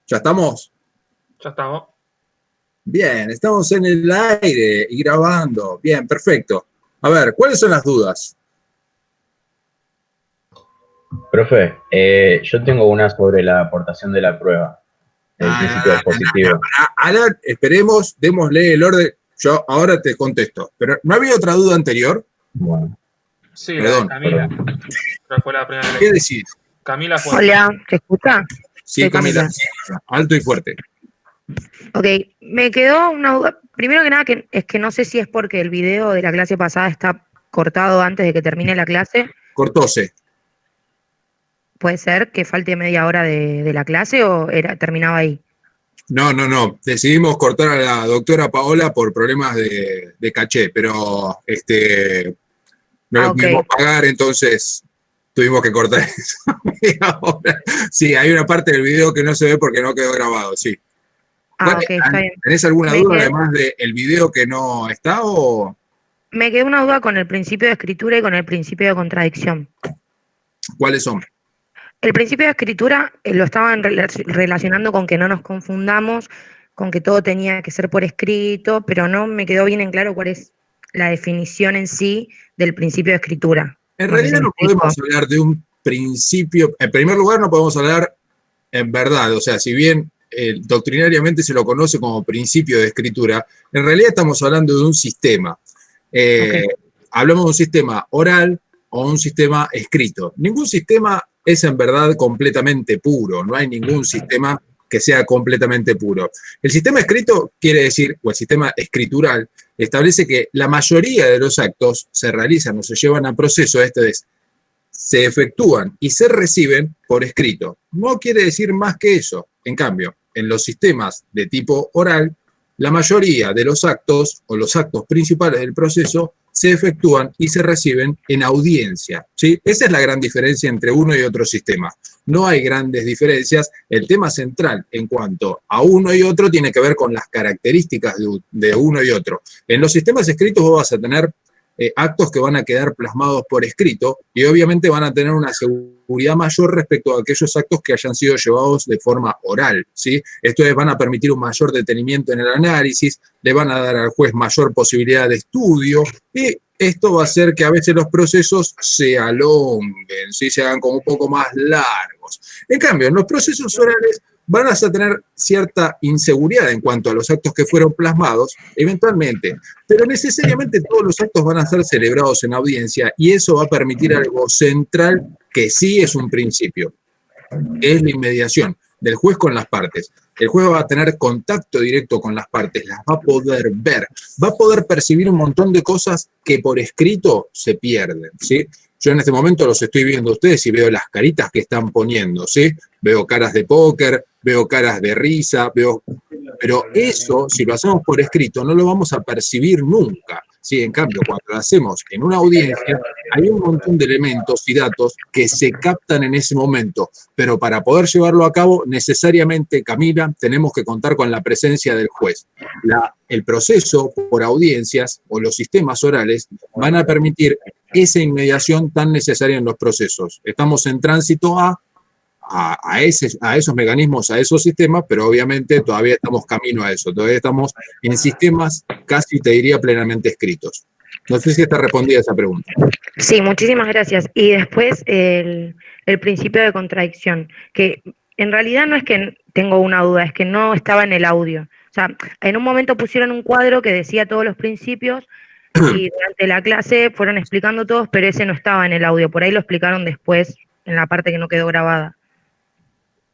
¿Ya estamos? Ya estamos. Bien, estamos en el aire y grabando. Bien, perfecto. A ver, ¿cuáles son las dudas? Profe, yo tengo una sobre la aportación de la prueba, el principio expositivo. Ahora esperemos, démosle el orden. Yo ahora te contesto. Pero ¿no había otra duda anterior? Bueno, Sí, la de Perdón. Camila. Creo que fue la primera ¿Qué vez. decís? Camila fue. Hola, ¿te escucha? Sí, Soy Camila. Camila. Alto y fuerte. Ok, me quedó una duda. Primero que nada, es que no sé si es porque el video de la clase pasada está cortado antes de que termine la clase. Cortose. ¿Puede ser que falte media hora de la clase o terminaba ahí? No. Decidimos cortar a la doctora Paola por problemas de caché, pero no lo Ok. pudimos pagar, entonces tuvimos que cortar eso. Y ahora, sí, hay una parte del video que no se ve porque no quedó grabado, sí. Ok, está bien. ¿Tenés alguna Me duda quedó, además del video que no está o me quedó una duda con el principio de escritura y con el principio de contradicción. cuáles son? El principio de escritura lo estaban relacionando con que no nos confundamos, con que todo tenía que ser por escrito, pero no me quedó bien en claro cuál es la definición en sí del principio de escritura. En No sé si realidad me no explico. podemos hablar de un principio, en primer lugar no podemos hablar en verdad, o sea, si bien doctrinariamente se lo conoce como principio de escritura, en realidad estamos hablando de un sistema. Ok. Hablamos de un sistema oral o un sistema escrito. Ningún sistema es en verdad completamente puro, no hay ningún sistema que sea completamente puro. El sistema escrito quiere decir, o el sistema escritural, establece que la mayoría de los actos se realizan o se llevan a proceso, esto es, se efectúan y se reciben por escrito. No quiere decir más que eso. En cambio, en los sistemas de tipo oral, la mayoría de los actos o los actos principales del proceso se efectúan y se reciben en audiencia, ¿sí? Esa es la gran diferencia entre uno y otro sistema. No hay grandes diferencias. El tema central en cuanto a uno y otro tiene que ver con las características de uno y otro. En los sistemas escritos vos vas a tener actos que van a quedar plasmados por escrito y obviamente van a tener una seguridad mayor respecto a aquellos actos que hayan sido llevados de forma oral, ¿sí? Esto es, van a permitir un mayor detenimiento en el análisis, le van a dar al juez mayor posibilidad de estudio y esto va a hacer que a veces los procesos se alonguen, ¿sí? Se hagan como un poco más largos. En cambio, en los procesos orales van a tener cierta inseguridad en cuanto a los actos que fueron plasmados, eventualmente, pero necesariamente todos los actos van a ser celebrados en audiencia y eso va a permitir algo central que sí es un principio, que es la inmediación del juez con las partes. El juez va a tener contacto directo con las partes, las va a poder ver, va a poder percibir un montón de cosas que por escrito se pierden, ¿sí? Yo en este momento los estoy viendo a ustedes y veo las caritas que están poniendo, ¿sí? Veo caras de póker, veo caras de risa, pero eso, si lo hacemos por escrito, no lo vamos a percibir nunca, ¿sí? En cambio, cuando lo hacemos en una audiencia, hay un montón de elementos y datos que se captan en ese momento, pero para poder llevarlo a cabo, necesariamente, Camila, tenemos que contar con la presencia del juez. El proceso por audiencias o los sistemas orales van a permitir esa inmediación tan necesaria en los procesos. Estamos en tránsito a esos mecanismos, a esos sistemas, pero obviamente todavía estamos camino a eso. Todavía estamos en sistemas casi, te diría, plenamente escritos. No sé si está respondida esa pregunta. Sí, muchísimas gracias. Y después el principio de contradicción, que en realidad no es que tengo una duda, es que no estaba en el audio. O sea, en un momento pusieron un cuadro que decía todos los principios y durante la clase fueron explicando todos, pero ese no estaba en el audio. Por ahí lo explicaron después en la parte que no quedó grabada.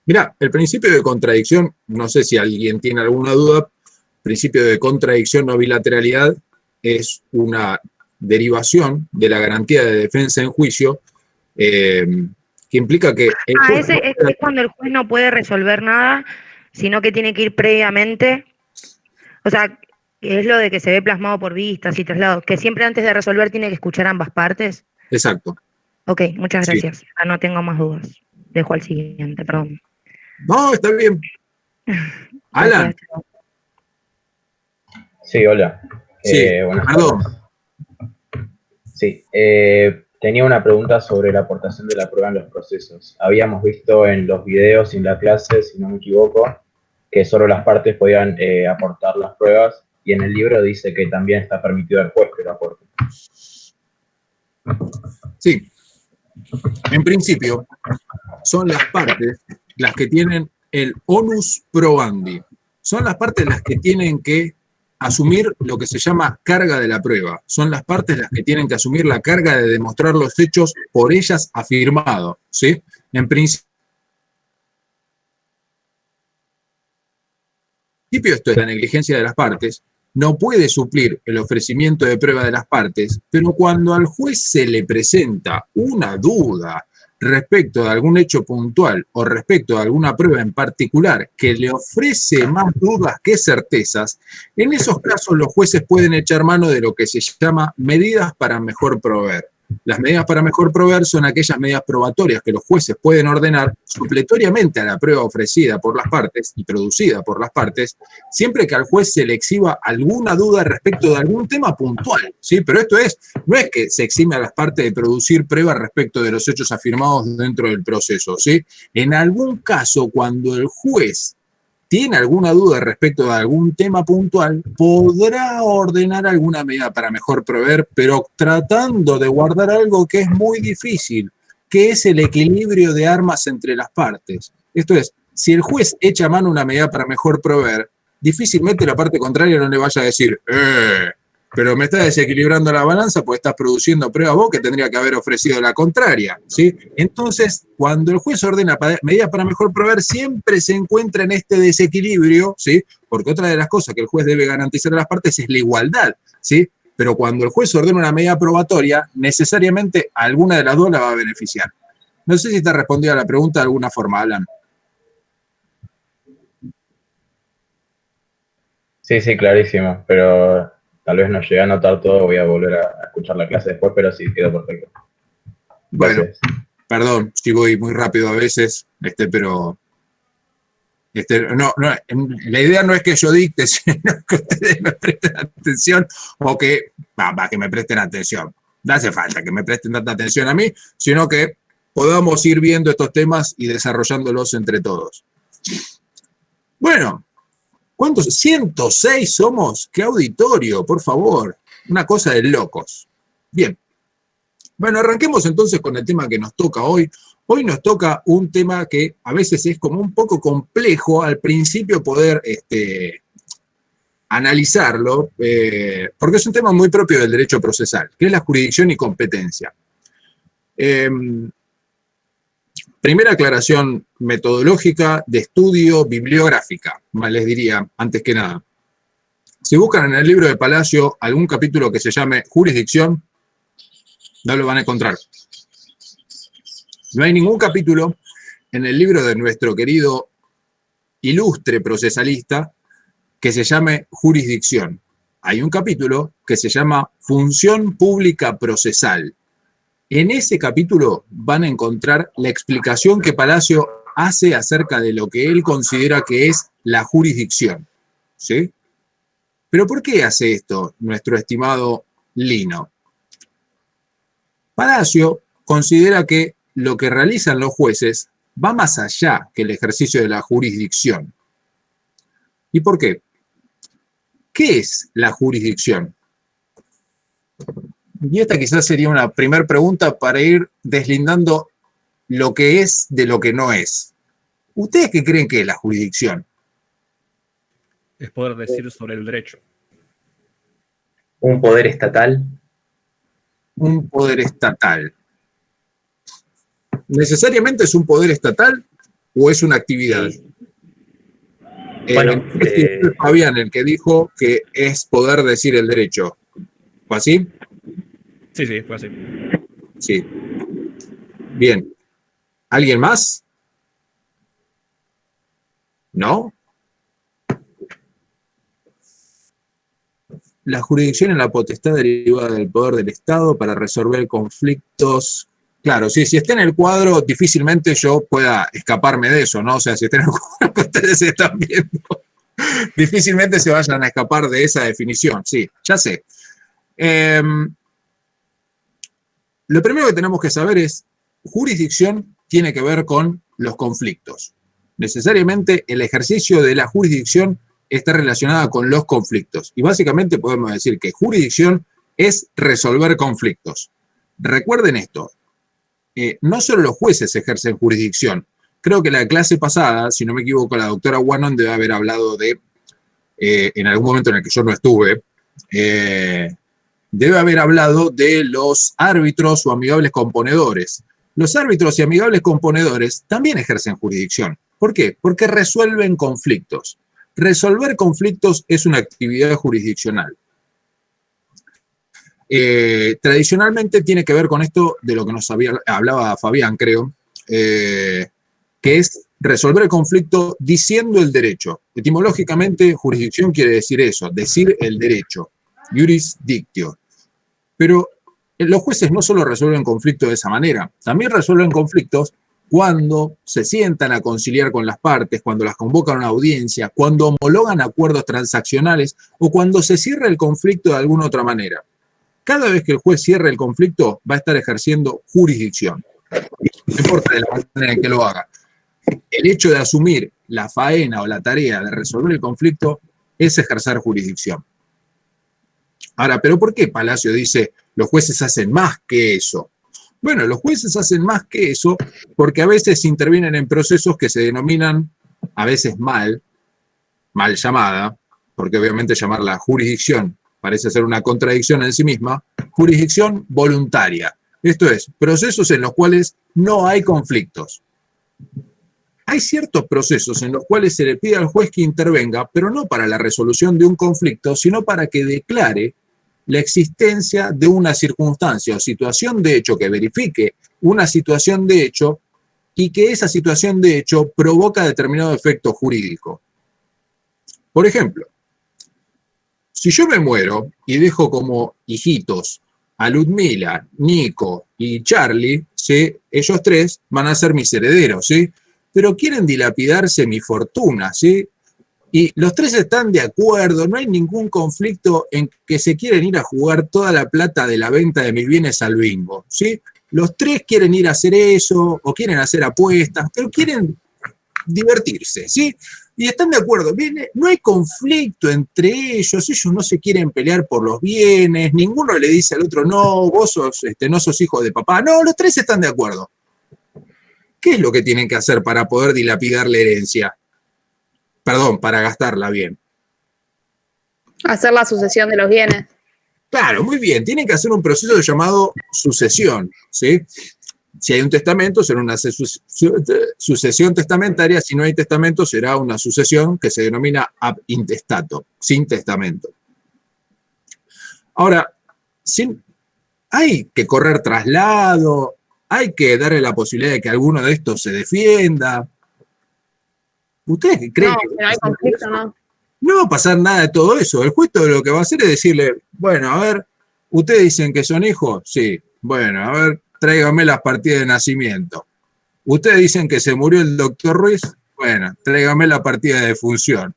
Mirá, el principio de contradicción, no sé si alguien tiene alguna duda, principio de contradicción no bilateralidad es una derivación de la garantía de defensa en juicio que implica que el juez Ese es cuando el juez no puede resolver nada, sino que tiene que ir previamente. O sea, que es lo de que se ve plasmado por vistas y traslados, que siempre antes de resolver tiene que escuchar ambas partes. Exacto. Ok, muchas Sí. gracias. Ya no tengo más dudas. Dejo al siguiente, perdón. No, está bien. Alan. Gracias, chao. Sí, hola. Sí, Buenas perdón. tardes. Sí, tenía una pregunta sobre la aportación de la prueba en los procesos. Habíamos visto en los videos y en la clase, si no me equivoco, que solo las partes podían aportar las pruebas, y en el libro dice que también está permitido al juez que lo aporte. Sí, en principio son las partes las que tienen el onus probandi. Son las partes las que tienen que asumir lo que se llama carga de la prueba. Son las partes las que tienen que asumir la carga de demostrar los hechos por ellas afirmados, ¿sí? En principio, esto es la negligencia de las partes, no puede suplir el ofrecimiento de prueba de las partes, pero cuando al juez se le presenta una duda respecto de algún hecho puntual o respecto de alguna prueba en particular que le ofrece más dudas que certezas, en esos casos los jueces pueden echar mano de lo que se llama medidas para mejor proveer. Las medidas para mejor proveer son aquellas medidas probatorias que los jueces pueden ordenar supletoriamente a la prueba ofrecida por las partes y producida por las partes, siempre que al juez se le exhiba alguna duda respecto de algún tema puntual, ¿sí? Pero esto no es que se exime a las partes de producir pruebas respecto de los hechos afirmados dentro del proceso, ¿sí? En algún caso, cuando el juez tiene alguna duda respecto de algún tema puntual, podrá ordenar alguna medida para mejor proveer, pero tratando de guardar algo que es muy difícil, que es el equilibrio de armas entre las partes. Esto es, si el juez echa a mano una medida para mejor proveer, difícilmente la parte contraria no le vaya a decir, pero me estás desequilibrando la balanza porque estás produciendo pruebas vos que tendría que haber ofrecido la contraria, ¿sí? Entonces, cuando el juez ordena medidas para mejor proveer, siempre se encuentra en este desequilibrio, ¿sí? Porque otra de las cosas que el juez debe garantizar a las partes es la igualdad, ¿sí? Pero cuando el juez ordena una medida probatoria, necesariamente alguna de las dos la va a beneficiar. No sé si te ha respondido a la pregunta de alguna forma, Alan. Sí, clarísimo, pero tal vez no llegué a anotar todo, voy a volver a escuchar la clase después, pero sí, quedó perfecto. Gracias. Bueno, perdón si voy muy rápido a veces, pero la idea no es que yo dicte, sino que ustedes me presten atención o que me presten atención. No hace falta que me presten tanta atención a mí, sino que podamos ir viendo estos temas y desarrollándolos entre todos. Bueno, ¿cuántos? 106 somos. ¡Qué auditorio, por favor! Una cosa de locos. Bien. Bueno, arranquemos entonces con el tema que nos toca hoy. Hoy nos toca un tema que a veces es como un poco complejo al principio poder analizarlo, porque es un tema muy propio del derecho procesal, que es la jurisdicción y competencia. Primera aclaración metodológica, de estudio, bibliográfica, les diría, antes que nada. Si buscan en el libro de Palacio algún capítulo que se llame Jurisdicción, no lo van a encontrar. No hay ningún capítulo en el libro de nuestro querido ilustre procesalista que se llame Jurisdicción. Hay un capítulo que se llama Función Pública Procesal. En ese capítulo van a encontrar la explicación que Palacio hace acerca de lo que él considera que es la jurisdicción. ¿Sí? ¿Pero por qué hace esto nuestro estimado Lino? Palacio considera que lo que realizan los jueces va más allá que el ejercicio de la jurisdicción. ¿Y por qué? ¿Qué es la jurisdicción? Y esta quizás sería una primera pregunta para ir deslindando lo que es de lo que no es. ¿Ustedes qué creen que es la jurisdicción? Es poder decir sobre el derecho. Un poder estatal. Un poder estatal. ¿Necesariamente es un poder estatal o es una actividad? Bueno, Fabián, el que dijo que es poder decir el derecho. ¿Fue así? Sí, fue así. Sí. Bien. ¿Alguien más? ¿No? La jurisdicción es la potestad derivada del poder del Estado para resolver conflictos. Claro, sí, si está en el cuadro, difícilmente yo pueda escaparme de eso, ¿no? O sea, si está en el cuadro que ustedes están viendo, difícilmente se vayan a escapar de esa definición. Sí, ya sé. Lo primero que tenemos que saber es, jurisdicción tiene que ver con los conflictos. necesariamente el ejercicio de la jurisdicción está relacionada con los conflictos. Y básicamente podemos decir que jurisdicción es resolver conflictos. Recuerden esto, no solo los jueces ejercen jurisdicción. Creo que la clase pasada, si no me equivoco, la doctora Wannon debe haber hablado de, en algún momento en el que yo no estuve, debe haber hablado de los árbitros o amigables componedores. Los árbitros y amigables componedores también ejercen jurisdicción. ¿Por qué? Porque resuelven conflictos. Resolver conflictos es una actividad jurisdiccional. Tradicionalmente tiene que ver con esto de lo que nos hablaba Fabián, creo, que es resolver el conflicto diciendo el derecho. Etimológicamente, jurisdicción quiere decir eso, decir el derecho, iuris dictio. Pero los jueces no solo resuelven conflictos de esa manera, también resuelven conflictos cuando se sientan a conciliar con las partes, cuando las convocan a una audiencia, cuando homologan acuerdos transaccionales o cuando se cierra el conflicto de alguna otra manera. Cada vez que el juez cierre el conflicto, va a estar ejerciendo jurisdicción. No importa de la manera en que lo haga. El hecho de asumir la faena o la tarea de resolver el conflicto es ejercer jurisdicción. Ahora, ¿pero por qué Palacio dice los jueces hacen más que eso? Bueno, los jueces hacen más que eso porque a veces intervienen en procesos que se denominan, a veces mal llamada, porque obviamente llamarla jurisdicción parece ser una contradicción en sí misma, jurisdicción voluntaria. Esto es, procesos en los cuales no hay conflictos. Hay ciertos procesos en los cuales se le pide al juez que intervenga, pero no para la resolución de un conflicto, sino para que declare la existencia de una circunstancia o situación de hecho que verifique una situación de hecho y que esa situación de hecho provoca determinado efecto jurídico. Por ejemplo, si yo me muero y dejo como hijitos a Ludmila, Nico y Charlie, ¿sí? Ellos tres van a ser mis herederos, ¿sí? Pero quieren dilapidarse mi fortuna, ¿sí? Y los tres están de acuerdo, no hay ningún conflicto en que se quieren ir a jugar toda la plata de la venta de mis bienes al bingo, ¿sí? Los tres quieren ir a hacer eso, o quieren hacer apuestas, pero quieren divertirse, ¿sí? Y están de acuerdo, bien, no hay conflicto entre ellos no se quieren pelear por los bienes, ninguno le dice al otro, no, vos no sos hijo de papá, no, los tres están de acuerdo. ¿Qué es lo que tienen que hacer para poder dilapidar la herencia? Perdón, para gastarla bien. Hacer la sucesión de los bienes. Claro, muy bien. Tienen que hacer un proceso llamado sucesión, ¿sí? Si hay un testamento, será una sucesión testamentaria. Si no hay testamento, será una sucesión que se denomina ab intestato, sin testamento. Ahora, hay que correr traslado, hay que darle la posibilidad de que alguno de estos se defienda. ¿Ustedes creen que no hay conflicto, no? No va a pasar nada de todo eso? El juez lo que va a hacer es decirle, bueno, a ver, ¿ustedes dicen que son hijos? Sí. Bueno, a ver, tráigame las partidas de nacimiento. ¿Ustedes dicen que se murió el doctor Ruiz? Bueno, tráigame la partida de defunción.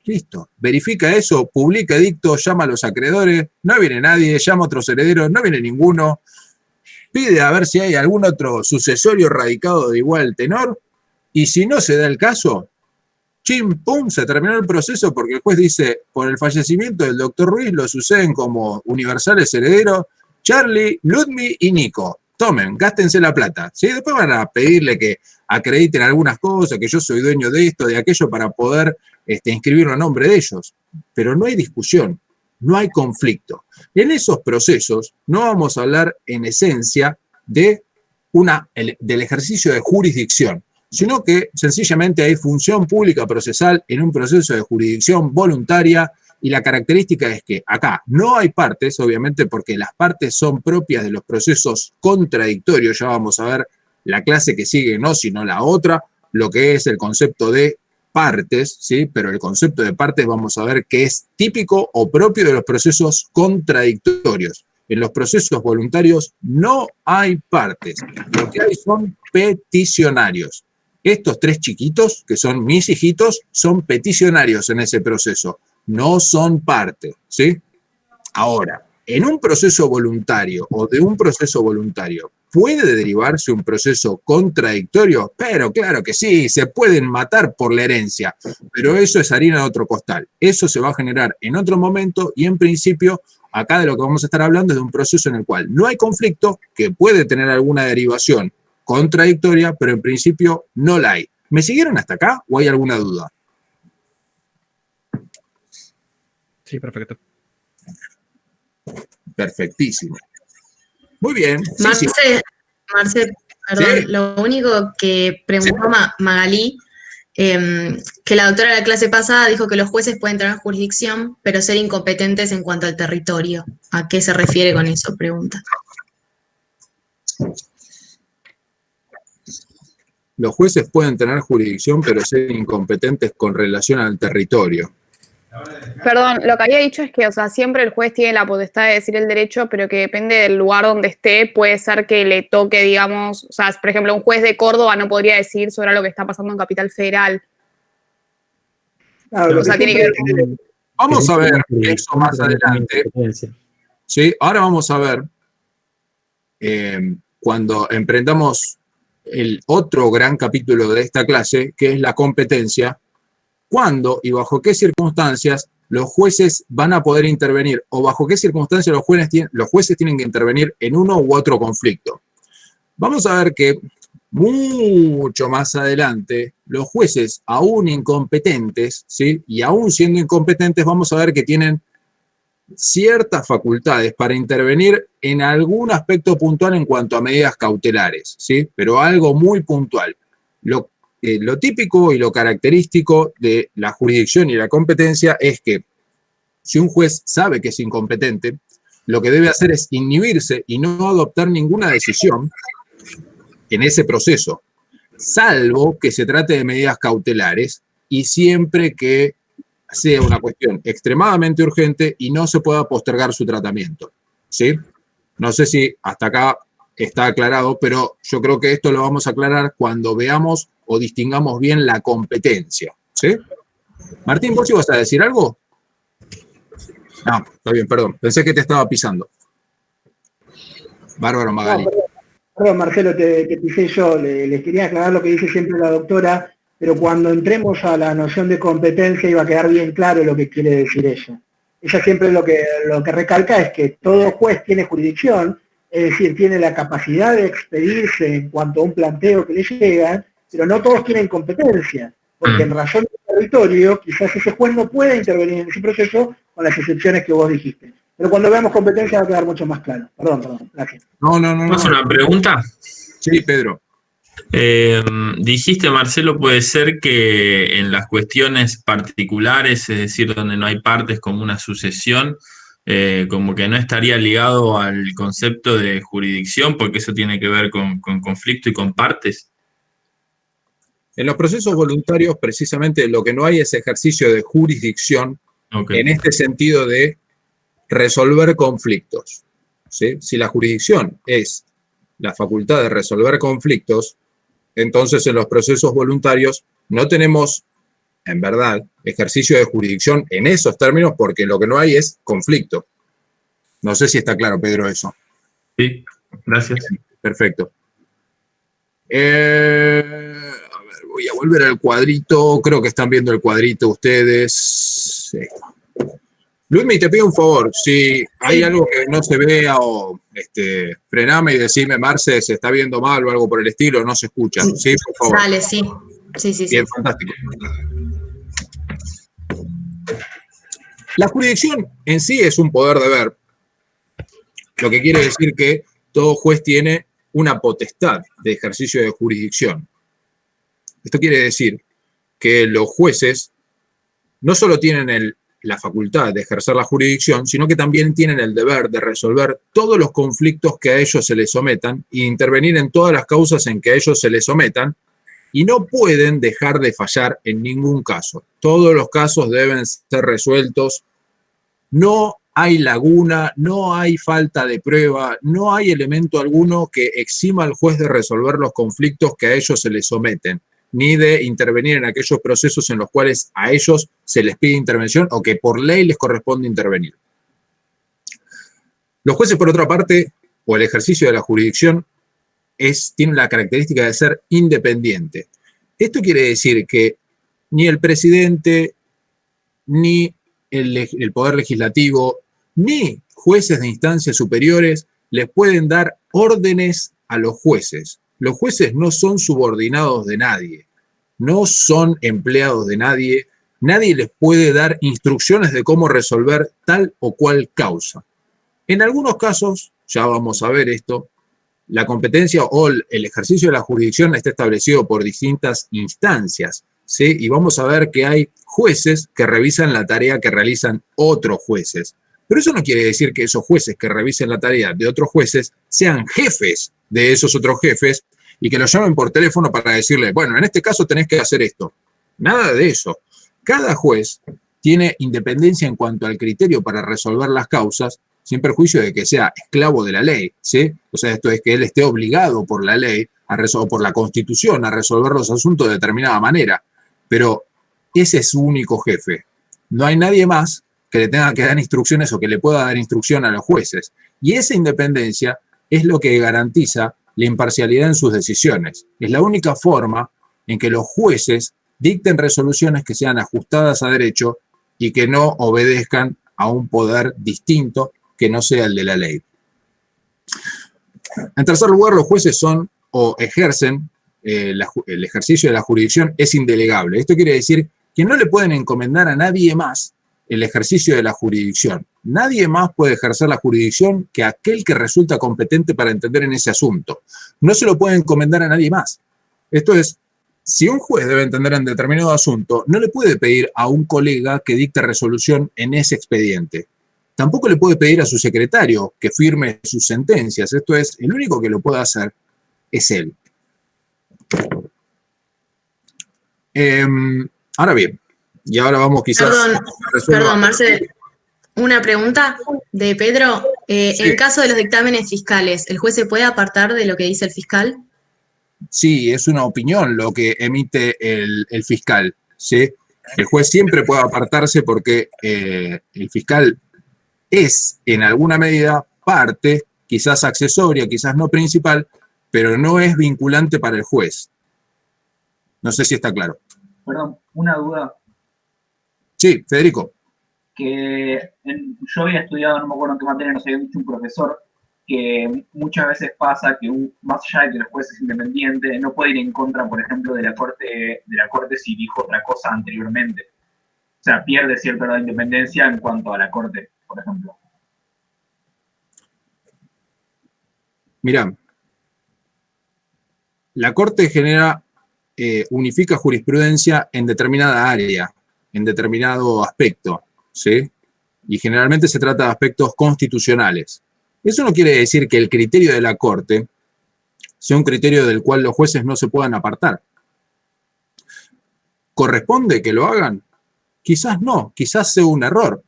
Listo. Verifica eso, publica edicto, llama a los acreedores, no viene nadie, llama a otros herederos, no viene ninguno. Pide a ver si hay algún otro sucesorio radicado de igual tenor. Y si no se da el caso, chim, pum, se terminó el proceso porque el juez dice, por el fallecimiento del doctor Ruiz lo suceden como universales herederos Charlie, Ludmi y Nico. Tomen, gástense la plata. ¿Sí? Después van a pedirle que acrediten algunas cosas, que yo soy dueño de esto, de aquello, para poder inscribirlo a nombre de ellos. Pero no hay discusión, no hay conflicto. En esos procesos no vamos a hablar en esencia del ejercicio de jurisdicción, sino que sencillamente hay función pública procesal en un proceso de jurisdicción voluntaria, y la característica es que acá no hay partes, obviamente porque las partes son propias de los procesos contradictorios. Ya vamos a ver la clase que sigue, no sino la otra, lo que es el concepto de partes, ¿sí? Pero el concepto de partes vamos a ver que es típico o propio de los procesos contradictorios. En los procesos voluntarios no hay partes, lo que hay son peticionarios. Estos tres chiquitos, que son mis hijitos, son peticionarios en ese proceso, no son parte, ¿sí? Ahora, en un proceso voluntario o de un proceso voluntario, ¿Puede derivarse un proceso contradictorio? Pero claro que sí, se pueden matar por la herencia, pero eso es harina de otro costal. Eso se va a generar en otro momento y en principio acá de lo que vamos a estar hablando es de un proceso en el cual no hay conflicto, que puede tener alguna derivación contradictoria, pero en principio no la hay. ¿Me siguieron hasta acá o hay alguna duda? Sí, perfecto. Perfectísimo. Muy bien. Sí, Marce, sí. Marce, perdón, Sí. lo único que preguntó Magalí, que la doctora de la clase pasada dijo que los jueces pueden tener jurisdicción, pero ser incompetentes en cuanto al territorio. ¿A qué se refiere con eso? Pregunta. Los jueces pueden tener jurisdicción, pero ser incompetentes con relación al territorio. Perdón, lo que había dicho es que, o sea, siempre el juez tiene la potestad de decir el derecho, pero que depende del lugar donde esté, puede ser que le toque, digamos, o sea, por ejemplo, un juez de Córdoba no podría decidir sobre lo que está pasando en Capital Federal. Claro, O sea, tiene que ver. Vamos a ver eso más adelante. ¿Sí? Ahora vamos a ver, cuando emprendamos el otro gran capítulo de esta clase, que es la competencia, cuándo y bajo qué circunstancias los jueces van a poder intervenir o bajo qué circunstancias los jueces tienen que intervenir en uno u otro conflicto. Vamos a ver que mucho más adelante, los jueces, aún incompetentes, ¿sí? Y aún siendo incompetentes, vamos a ver que tienen ciertas facultades para intervenir en algún aspecto puntual en cuanto a medidas cautelares, ¿sí? Pero algo muy puntual. Lo típico y lo característico de la jurisdicción y la competencia es que si un juez sabe que es incompetente, lo que debe hacer es inhibirse y no adoptar ninguna decisión en ese proceso, salvo que se trate de medidas cautelares y siempre que sea una cuestión extremadamente urgente y no se pueda postergar su tratamiento, ¿sí? No sé si hasta acá está aclarado, pero yo creo que esto lo vamos a aclarar cuando veamos o distingamos bien la competencia, ¿sí? Martín, ¿vos ibas a decir algo? No, está bien, perdón. Pensé que te estaba pisando. Bárbaro Magali. No, perdón, Marcelo, te pisé yo. Les quería aclarar lo que dice siempre la doctora, pero cuando entremos a la noción de competencia iba a quedar bien claro lo que quiere decir ella. Ella siempre lo que recalca es que todo juez tiene jurisdicción, es decir, tiene la capacidad de expedirse en cuanto a un planteo que le llega, pero no todos tienen competencia, porque en razón del territorio, quizás ese juez no pueda intervenir en ese proceso con las excepciones que vos dijiste. Pero cuando veamos competencia va a quedar mucho más claro. Perdón, gracias. No. ¿Puedo hacer una pregunta? Sí, Pedro. Dijiste, Marcelo, puede ser que en las cuestiones particulares, es decir, donde no hay partes como una sucesión, como que no estaría ligado al concepto de jurisdicción, porque eso tiene que ver con conflicto y con partes. En los procesos voluntarios, precisamente, lo que no hay es ejercicio de jurisdicción en este sentido de resolver conflictos, ¿sí? Si la jurisdicción es la facultad de resolver conflictos, entonces en los procesos voluntarios no tenemos, en verdad, ejercicio de jurisdicción en esos términos porque lo que no hay es conflicto. No sé si está claro, Pedro, eso. Sí, gracias. Perfecto. A ver, voy a volver al cuadrito. Creo que están viendo el cuadrito ustedes. Sí. Luismi, te pido un favor. Si hay algo que no se vea o frename y decime, Marce, se está viendo mal o algo por el estilo, no se escucha. Sí, por favor. Dale, sí. Sí. Bien, fantástico. La jurisdicción en sí es un poder deber, lo que quiere decir que todo juez tiene una potestad de ejercicio de jurisdicción. Esto quiere decir que los jueces no solo tienen la facultad de ejercer la jurisdicción, sino que también tienen el deber de resolver todos los conflictos que a ellos se les sometan e intervenir en todas las causas en que a ellos se les sometan, y no pueden dejar de fallar en ningún caso. Todos los casos deben ser resueltos. No hay laguna, no hay falta de prueba, no hay elemento alguno que exima al juez de resolver los conflictos que a ellos se les someten, ni de intervenir en aquellos procesos en los cuales a ellos se les pide intervención o que por ley les corresponde intervenir. Los jueces, por otra parte, o el ejercicio de la jurisdicción, tiene la característica de ser independiente. Esto quiere decir que ni el presidente, ni el Poder Legislativo, ni jueces de instancias superiores les pueden dar órdenes a los jueces. Los jueces no son subordinados de nadie, no son empleados de nadie, nadie les puede dar instrucciones de cómo resolver tal o cual causa. En algunos casos, ya vamos a ver esto, la competencia o el ejercicio de la jurisdicción está establecido por distintas instancias, ¿sí? Y vamos a ver que hay jueces que revisan la tarea que realizan otros jueces. Pero eso no quiere decir que esos jueces que revisen la tarea de otros jueces sean jefes de esos otros jefes y que los llamen por teléfono para decirle, bueno, en este caso tenés que hacer esto. Nada de eso. Cada juez tiene independencia en cuanto al criterio para resolver las causas, sin perjuicio de que sea esclavo de la ley, ¿sí? O sea, esto es que él esté obligado por la ley o por la Constitución a resolver los asuntos de determinada manera. Pero ese es su único jefe. No hay nadie más que le tenga que dar instrucciones o que le pueda dar instrucción a los jueces. Y esa independencia es lo que garantiza la imparcialidad en sus decisiones. Es la única forma en que los jueces dicten resoluciones que sean ajustadas a derecho y que no obedezcan a un poder distinto que no sea el de la ley. En tercer lugar, los jueces son o ejercen, el ejercicio de la jurisdicción es indelegable. Esto quiere decir que no le pueden encomendar a nadie más el ejercicio de la jurisdicción. Nadie más puede ejercer la jurisdicción que aquel que resulta competente para entender en ese asunto. No se lo puede encomendar a nadie más. Esto es, si un juez debe entender en determinado asunto, no le puede pedir a un colega que dicte resolución en ese expediente. Tampoco le puede pedir a su secretario que firme sus sentencias. Esto es, el único que lo puede hacer es él. Ahora bien, y ahora vamos quizás... Perdón, Marcel. Una pregunta de Pedro. Sí. En caso de los dictámenes fiscales, ¿el juez se puede apartar de lo que dice el fiscal? Sí, es una opinión lo que emite el fiscal, ¿sí? El juez siempre puede apartarse porque el fiscal es en alguna medida parte, quizás accesoria, quizás no principal, pero no es vinculante para el juez. No sé si está claro. Perdón, una duda. Sí, Federico. Yo había estudiado, no me acuerdo en qué materia, nos había dicho un profesor, que muchas veces pasa que más allá de que el juez es independiente, no puede ir en contra, por ejemplo, de la corte si dijo otra cosa anteriormente. O sea, pierde cierta grado de independencia en cuanto a la corte, por ejemplo. Mirá, la corte unifica jurisprudencia en determinada área, en determinado aspecto, ¿sí? Y generalmente se trata de aspectos constitucionales. Eso no quiere decir que el criterio de la Corte sea un criterio del cual los jueces no se puedan apartar. ¿Corresponde que lo hagan? Quizás no, quizás sea un error.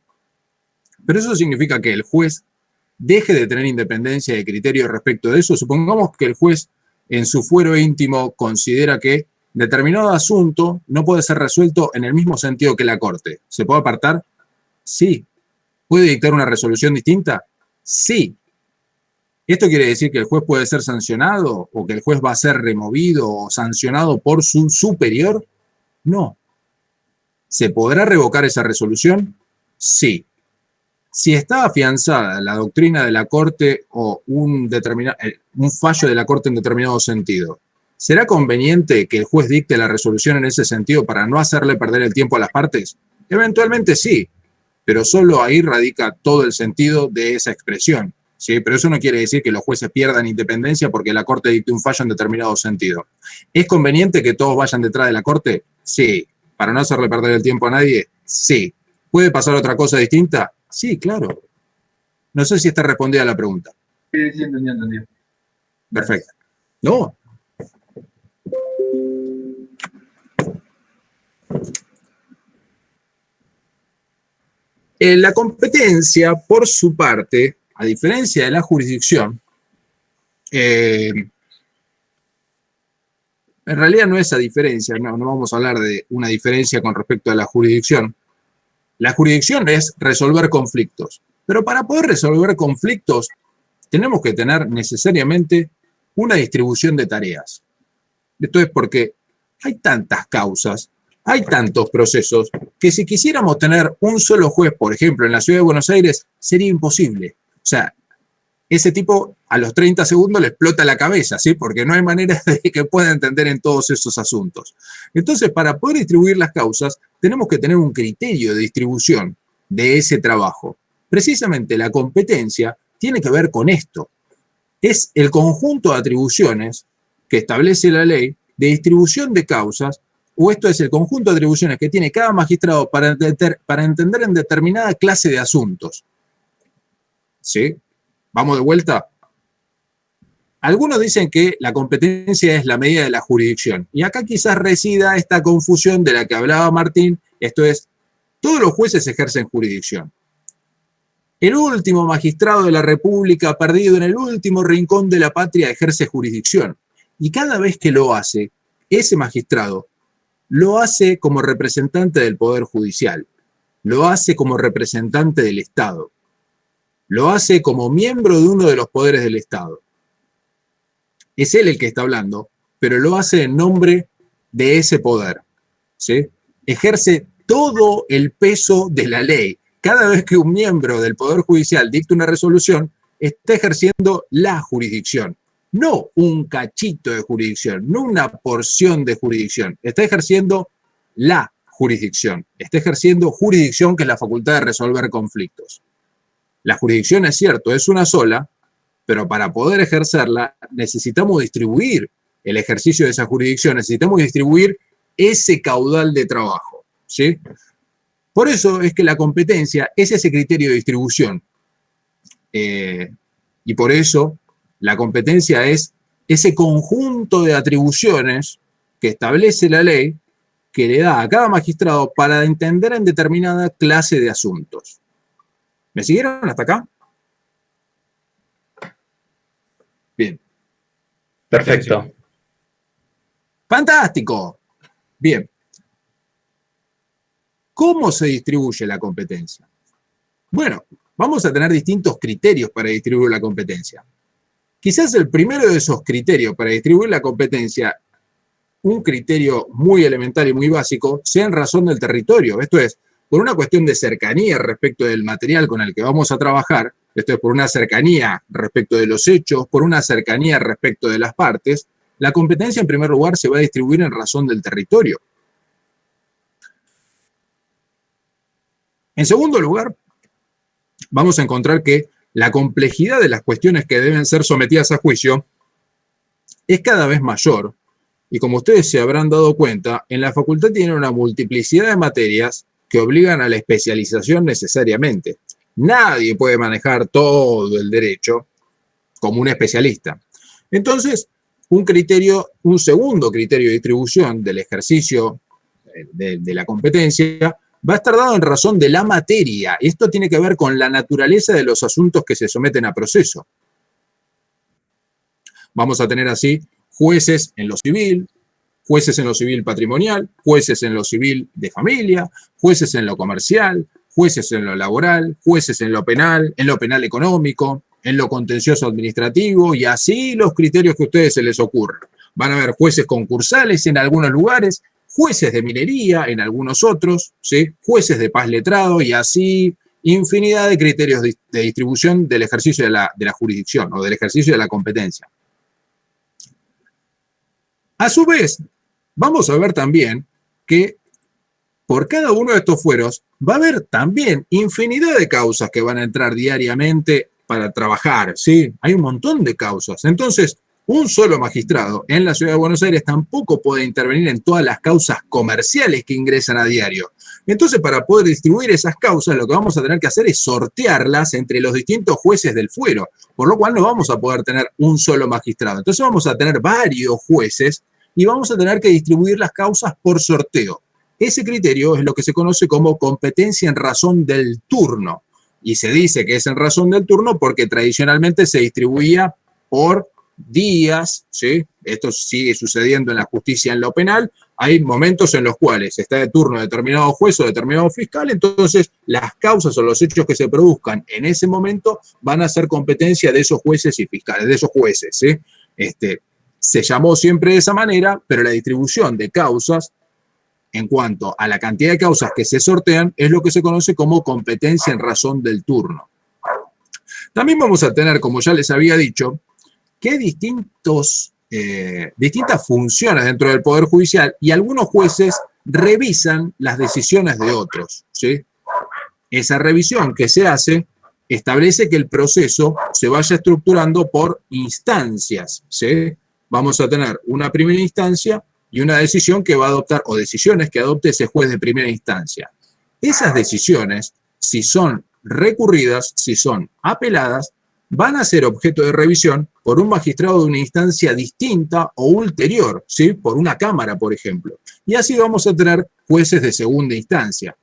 Pero eso significa que el juez deje de tener independencia de criterio respecto de eso. Supongamos que el juez en su fuero íntimo considera que determinado asunto no puede ser resuelto en el mismo sentido que la Corte. ¿Se puede apartar? Sí. ¿Puede dictar una resolución distinta? Sí. ¿Esto quiere decir que el juez puede ser sancionado o que el juez va a ser removido o sancionado por su superior? No. ¿Se podrá revocar esa resolución? Sí. Si está afianzada la doctrina de la Corte o un fallo de la Corte en determinado sentido, ¿será conveniente que el juez dicte la resolución en ese sentido para no hacerle perder el tiempo a las partes? Eventualmente sí, pero solo ahí radica todo el sentido de esa expresión, ¿sí? Pero eso no quiere decir que los jueces pierdan independencia porque la Corte dicte un fallo en determinado sentido. ¿Es conveniente que todos vayan detrás de la Corte? Sí. ¿Para no hacerle perder el tiempo a nadie? Sí. ¿Puede pasar otra cosa distinta? Sí, claro. No sé si está respondida la pregunta. Sí, entendí. Perfecto. No. La competencia, por su parte, a diferencia de la jurisdicción, en realidad no es esa diferencia, no vamos a hablar de una diferencia con respecto a la jurisdicción. La jurisdicción es resolver conflictos, pero para poder resolver conflictos tenemos que tener necesariamente una distribución de tareas. Esto es porque hay tantas causas, hay tantos procesos, que si quisiéramos tener un solo juez, por ejemplo, en la ciudad de Buenos Aires, sería imposible. O sea, ese tipo a los 30 segundos le explota la cabeza, ¿sí? Porque no hay manera de que pueda entender en todos esos asuntos. Entonces, para poder distribuir las causas, tenemos que tener un criterio de distribución de ese trabajo. Precisamente la competencia tiene que ver con esto. Es el conjunto de atribuciones que establece la ley de distribución de causas, o esto es el conjunto de atribuciones que tiene cada magistrado para entender en determinada clase de asuntos. ¿Sí? ¿Vamos de vuelta? Algunos dicen que la competencia es la medida de la jurisdicción. Y acá quizás resida esta confusión de la que hablaba Martín. Esto es, todos los jueces ejercen jurisdicción. El último magistrado de la República, perdido en el último rincón de la patria, ejerce jurisdicción. Y cada vez que lo hace, ese magistrado lo hace como representante del Poder Judicial, lo hace como representante del Estado, lo hace como miembro de uno de los poderes del Estado. Es él el que está hablando, pero lo hace en nombre de ese poder, ¿sí? Ejerce todo el peso de la ley. Cada vez que un miembro del Poder Judicial dicta una resolución, está ejerciendo la jurisdicción. No un cachito de jurisdicción, no una porción de jurisdicción. Está ejerciendo la jurisdicción. Está ejerciendo jurisdicción, que es la facultad de resolver conflictos. La jurisdicción, es cierto, es una sola, pero para poder ejercerla necesitamos distribuir el ejercicio de esa jurisdicción, necesitamos distribuir ese caudal de trabajo, ¿sí? Por eso es que la competencia es ese criterio de distribución. Y por eso la competencia es ese conjunto de atribuciones que establece la ley, que le da a cada magistrado para entender en determinada clase de asuntos. ¿Me siguieron hasta acá? Bien. Perfecto. ¡Fantástico! Bien. ¿Cómo se distribuye la competencia? Bueno, vamos a tener distintos criterios para distribuir la competencia. Quizás el primero de esos criterios para distribuir la competencia, un criterio muy elemental y muy básico, sea en razón del territorio. Esto es, por una cuestión de cercanía respecto del material con el que vamos a trabajar, esto es, por una cercanía respecto de los hechos, por una cercanía respecto de las partes, la competencia en primer lugar se va a distribuir en razón del territorio. En segundo lugar, vamos a encontrar que la complejidad de las cuestiones que deben ser sometidas a juicio es cada vez mayor. Y como ustedes se habrán dado cuenta, en la facultad tienen una multiplicidad de materias que obligan a la especialización necesariamente. Nadie puede manejar todo el derecho como un especialista. Entonces, un segundo criterio de distribución del ejercicio de la competencia va a estar dado en razón de la materia. Y esto tiene que ver con la naturaleza de los asuntos que se someten a proceso. Vamos a tener así jueces en lo civil, jueces en lo civil patrimonial, jueces en lo civil de familia, jueces en lo comercial, jueces en lo laboral, jueces en lo penal económico, en lo contencioso administrativo, y así los criterios que a ustedes se les ocurran. Van a haber jueces concursales en algunos lugares, jueces de minería en algunos otros, ¿sí? Jueces de paz letrado, y así infinidad de criterios de distribución del ejercicio de la jurisdicción o del ejercicio de la competencia. A su vez, vamos a ver también que por cada uno de estos fueros va a haber también infinidad de causas que van a entrar diariamente para trabajar, ¿sí? Hay un montón de causas. Entonces, un solo magistrado en la Ciudad de Buenos Aires tampoco puede intervenir en todas las causas comerciales que ingresan a diario. Entonces, para poder distribuir esas causas, lo que vamos a tener que hacer es sortearlas entre los distintos jueces del fuero, por lo cual no vamos a poder tener un solo magistrado. Entonces vamos a tener varios jueces y vamos a tener que distribuir las causas por sorteo. Ese criterio es lo que se conoce como competencia en razón del turno. Y se dice que es en razón del turno porque tradicionalmente se distribuía por días, ¿sí? Esto sigue sucediendo en la justicia en lo penal. Hay momentos en los cuales está de turno determinado juez o determinado fiscal, entonces las causas o los hechos que se produzcan en ese momento van a ser competencia de esos jueces y fiscales, de esos jueces, ¿sí? Se llamó siempre de esa manera, pero la distribución de causas en cuanto a la cantidad de causas que se sortean es lo que se conoce como competencia en razón del turno. También vamos a tener, como ya les había dicho, que distintas funciones dentro del Poder Judicial y algunos jueces revisan las decisiones de otros, ¿sí? Esa revisión que se hace establece que el proceso se vaya estructurando por instancias, ¿sí? Vamos a tener una primera instancia y una decisión que va a adoptar, o decisiones que adopte ese juez de primera instancia. Esas decisiones, si son recurridas, si son apeladas, van a ser objeto de revisión por un magistrado de una instancia distinta o ulterior, ¿sí? Por una cámara, por ejemplo. Y así vamos a tener jueces de segunda instancia.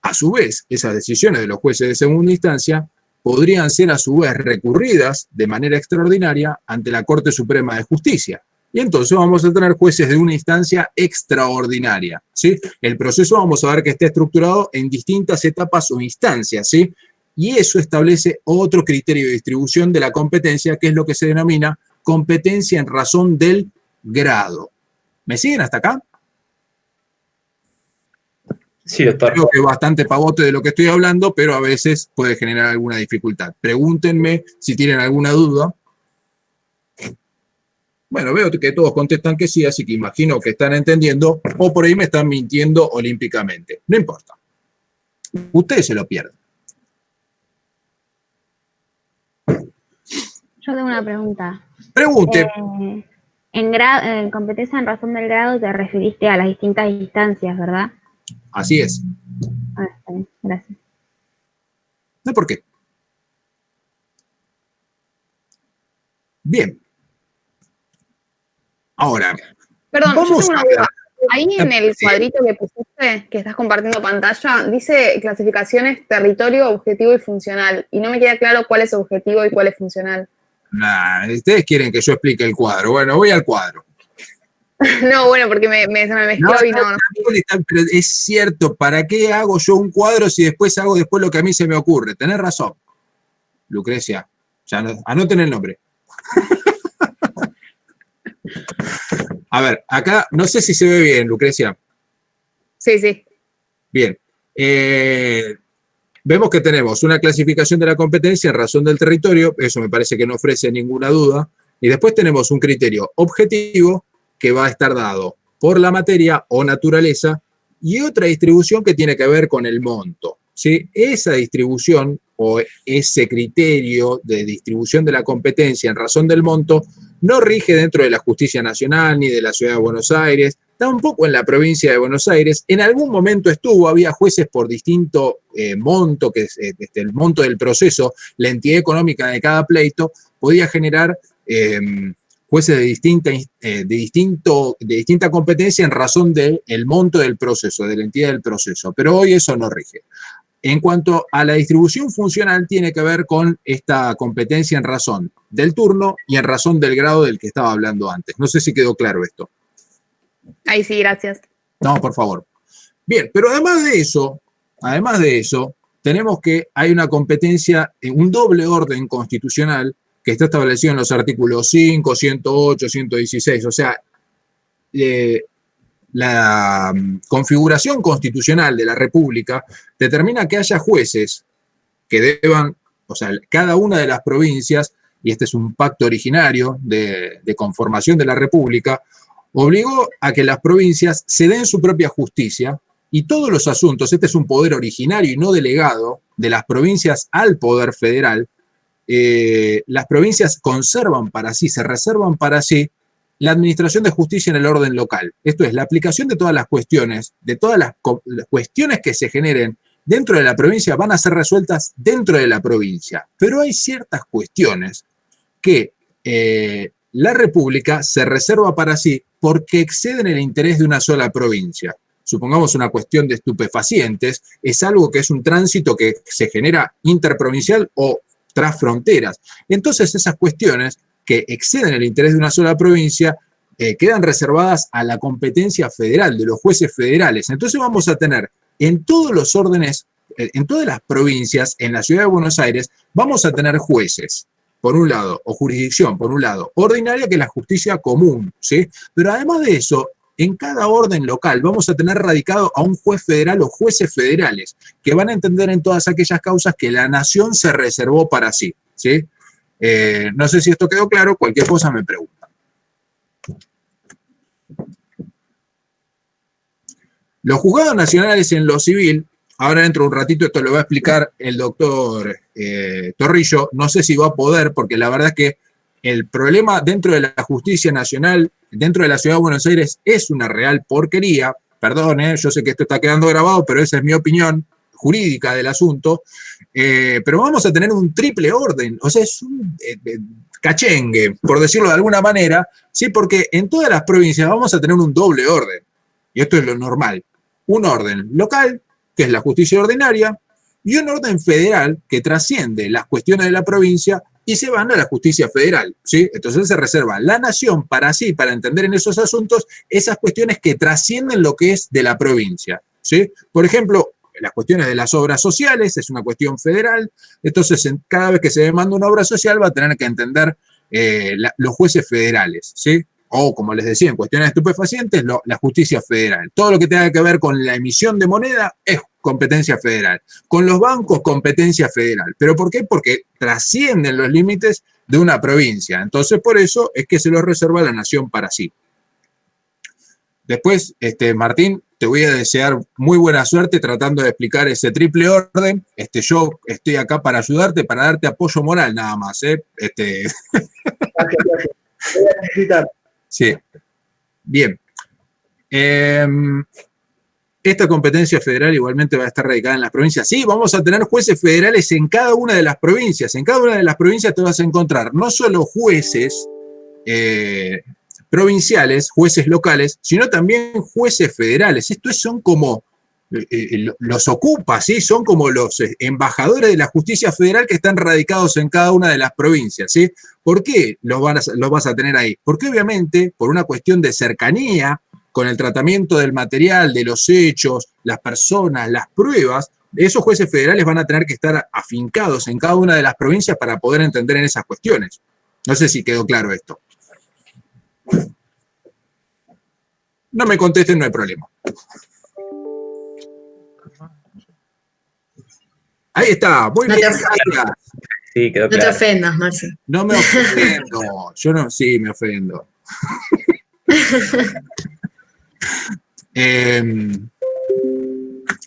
A su vez, esas decisiones de los jueces de segunda instancia podrían ser a su vez recurridas de manera extraordinaria ante la Corte Suprema de Justicia. Y entonces vamos a tener jueces de una instancia extraordinaria, ¿sí? El proceso vamos a ver que está estructurado en distintas etapas o instancias, ¿sí? Y eso establece otro criterio de distribución de la competencia, que es lo que se denomina competencia en razón del grado. ¿Me siguen hasta acá? Sí, doctor. Creo que es bastante pavote de lo que estoy hablando, pero a veces puede generar alguna dificultad. Pregúntenme si tienen alguna duda. Bueno, veo que todos contestan que sí, así que imagino que están entendiendo, o por ahí me están mintiendo olímpicamente. No importa. Ustedes se lo pierden. Yo tengo una pregunta. Pregunte. En competencia en razón del grado te referiste a las distintas instancias, ¿verdad? Así es. Está bien, gracias. No, ¿por qué? Bien. Ahora, Perdón, yo vamos tengo una a duda. Ahí en el Sí. cuadrito que pusiste, que estás compartiendo pantalla, dice clasificaciones, territorio, objetivo y funcional. Y no me queda claro cuál es objetivo y cuál es funcional. ustedes quieren que yo explique el cuadro. Bueno, voy al cuadro. No, bueno, porque se me mezcló y no. Pero es cierto, ¿para qué hago yo un cuadro si después hago lo que a mí se me ocurre? Tenés razón, Lucrecia. Ya anoten el nombre. A ver, acá no sé si se ve bien, Lucrecia. Sí, sí. Bien. Vemos que tenemos una clasificación de la competencia en razón del territorio, eso me parece que no ofrece ninguna duda, y después tenemos un criterio objetivo que va a estar dado por la materia o naturaleza, y otra distribución que tiene que ver con el monto, ¿sí? Esa distribución o ese criterio de distribución de la competencia en razón del monto no rige dentro de la justicia nacional ni de la ciudad de Buenos Aires, tampoco en la provincia de Buenos Aires. En algún momento había jueces por distinto monto, que es el monto del proceso, la entidad económica de cada pleito, podía generar jueces de distinta competencia en razón del monto del proceso, de la entidad del proceso. Pero hoy eso no rige. En cuanto a la distribución funcional, tiene que ver con esta competencia en razón del turno y en razón del grado del que estaba hablando antes. No sé si quedó claro esto. Ahí sí, gracias. No, por favor. Bien, pero además de eso, tenemos que hay una competencia, un doble orden constitucional que está establecido en los artículos 5, 108, 116. O sea, la configuración constitucional de la República determina que haya jueces que deban, o sea, cada una de las provincias, y este es un pacto originario de conformación de la República, obligó a que las provincias se den su propia justicia y todos los asuntos, este es un poder originario y no delegado de las provincias al poder federal, las provincias conservan para sí, se reservan para sí la administración de justicia en el orden local. Esto es, la aplicación de todas las cuestiones que se generen dentro de la provincia van a ser resueltas dentro de la provincia. Pero hay ciertas cuestiones que la República se reserva para sí porque exceden el interés de una sola provincia. Supongamos una cuestión de estupefacientes, es algo que es un tránsito que se genera interprovincial o tras fronteras. Entonces esas cuestiones que exceden el interés de una sola provincia quedan reservadas a la competencia federal, de los jueces federales. Entonces vamos a tener en todos los órdenes, en todas las provincias, en la ciudad de Buenos Aires, vamos a tener jueces por un lado, o jurisdicción, por un lado, ordinaria, que es la justicia común, ¿sí? Pero además de eso, en cada orden local vamos a tener radicado a un juez federal o jueces federales que van a entender en todas aquellas causas que la nación se reservó para sí, ¿sí? No sé si esto quedó claro, cualquier cosa me pregunta. Los juzgados nacionales en lo civil, ahora dentro de un ratito esto lo va a explicar el doctor Torrillo, no sé si va a poder, porque la verdad es que el problema dentro de la justicia nacional, dentro de la ciudad de Buenos Aires, es una real porquería. Perdón, yo sé que esto está quedando grabado, pero esa es mi opinión jurídica del asunto. Pero vamos a tener un triple orden, o sea, es un cachengue, por decirlo de alguna manera, ¿sí? Porque en todas las provincias vamos a tener un doble orden, y esto es lo normal. Un orden local, que es la justicia ordinaria, y un orden federal que trasciende las cuestiones de la provincia y se van a la justicia federal, ¿sí? Entonces se reserva la nación para sí, para entender en esos asuntos esas cuestiones que trascienden lo que es de la provincia, ¿sí? Por ejemplo, las cuestiones de las obras sociales es una cuestión federal, entonces cada vez que se demanda una obra social va a tener que entender los jueces federales, ¿sí? O, como les decía, en cuestiones de estupefacientes, la justicia federal. Todo lo que tenga que ver con la emisión de moneda es competencia federal. Con los bancos, competencia federal. ¿Pero por qué? Porque trascienden los límites de una provincia. Entonces, por eso es que se lo reserva la nación para sí. Después, Martín, te voy a desear muy buena suerte tratando de explicar ese triple orden. Yo estoy acá para ayudarte, para darte apoyo moral nada más, ¿eh? Gracias. Voy a necesitar. Sí. Bien. Esta competencia federal igualmente va a estar radicada en las provincias. Sí, vamos a tener jueces federales en cada una de las provincias. En cada una de las provincias te vas a encontrar no solo jueces provinciales, jueces locales, sino también jueces federales. Estos son como los ocupas, ¿sí? Son como los embajadores de la justicia federal que están radicados en cada una de las provincias, ¿sí? ¿Por qué los vas a tener ahí? Porque obviamente, por una cuestión de cercanía con el tratamiento del material, de los hechos, las personas, las pruebas, esos jueces federales van a tener que estar afincados en cada una de las provincias para poder entender en esas cuestiones. No sé si quedó claro esto. No me contesten, no hay problema. Ahí está, muy bien. Sí, quedó claro. No te ofendas, Marce. No me ofendo. Yo no, sí, me ofendo.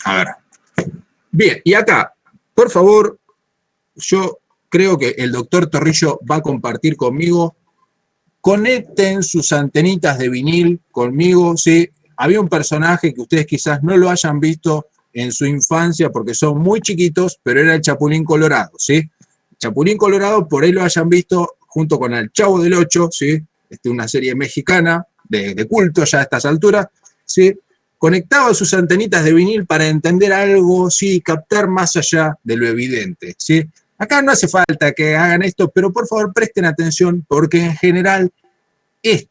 A ver. Bien, y acá, por favor, yo creo que el doctor Torrillo va a compartir conmigo. Conecten sus antenitas de vinil conmigo, ¿sí? Había un personaje que ustedes quizás no lo hayan visto en su infancia porque son muy chiquitos, pero era el Chapulín Colorado, ¿sí? Chapulín Colorado, por ahí lo hayan visto junto con el Chavo del Ocho, ¿sí? Una serie mexicana de culto ya a estas alturas, ¿sí? Conectaba sus antenitas de vinil para entender algo, ¿sí? Captar más allá de lo evidente, ¿sí? Acá no hace falta que hagan esto, pero por favor presten atención porque en general es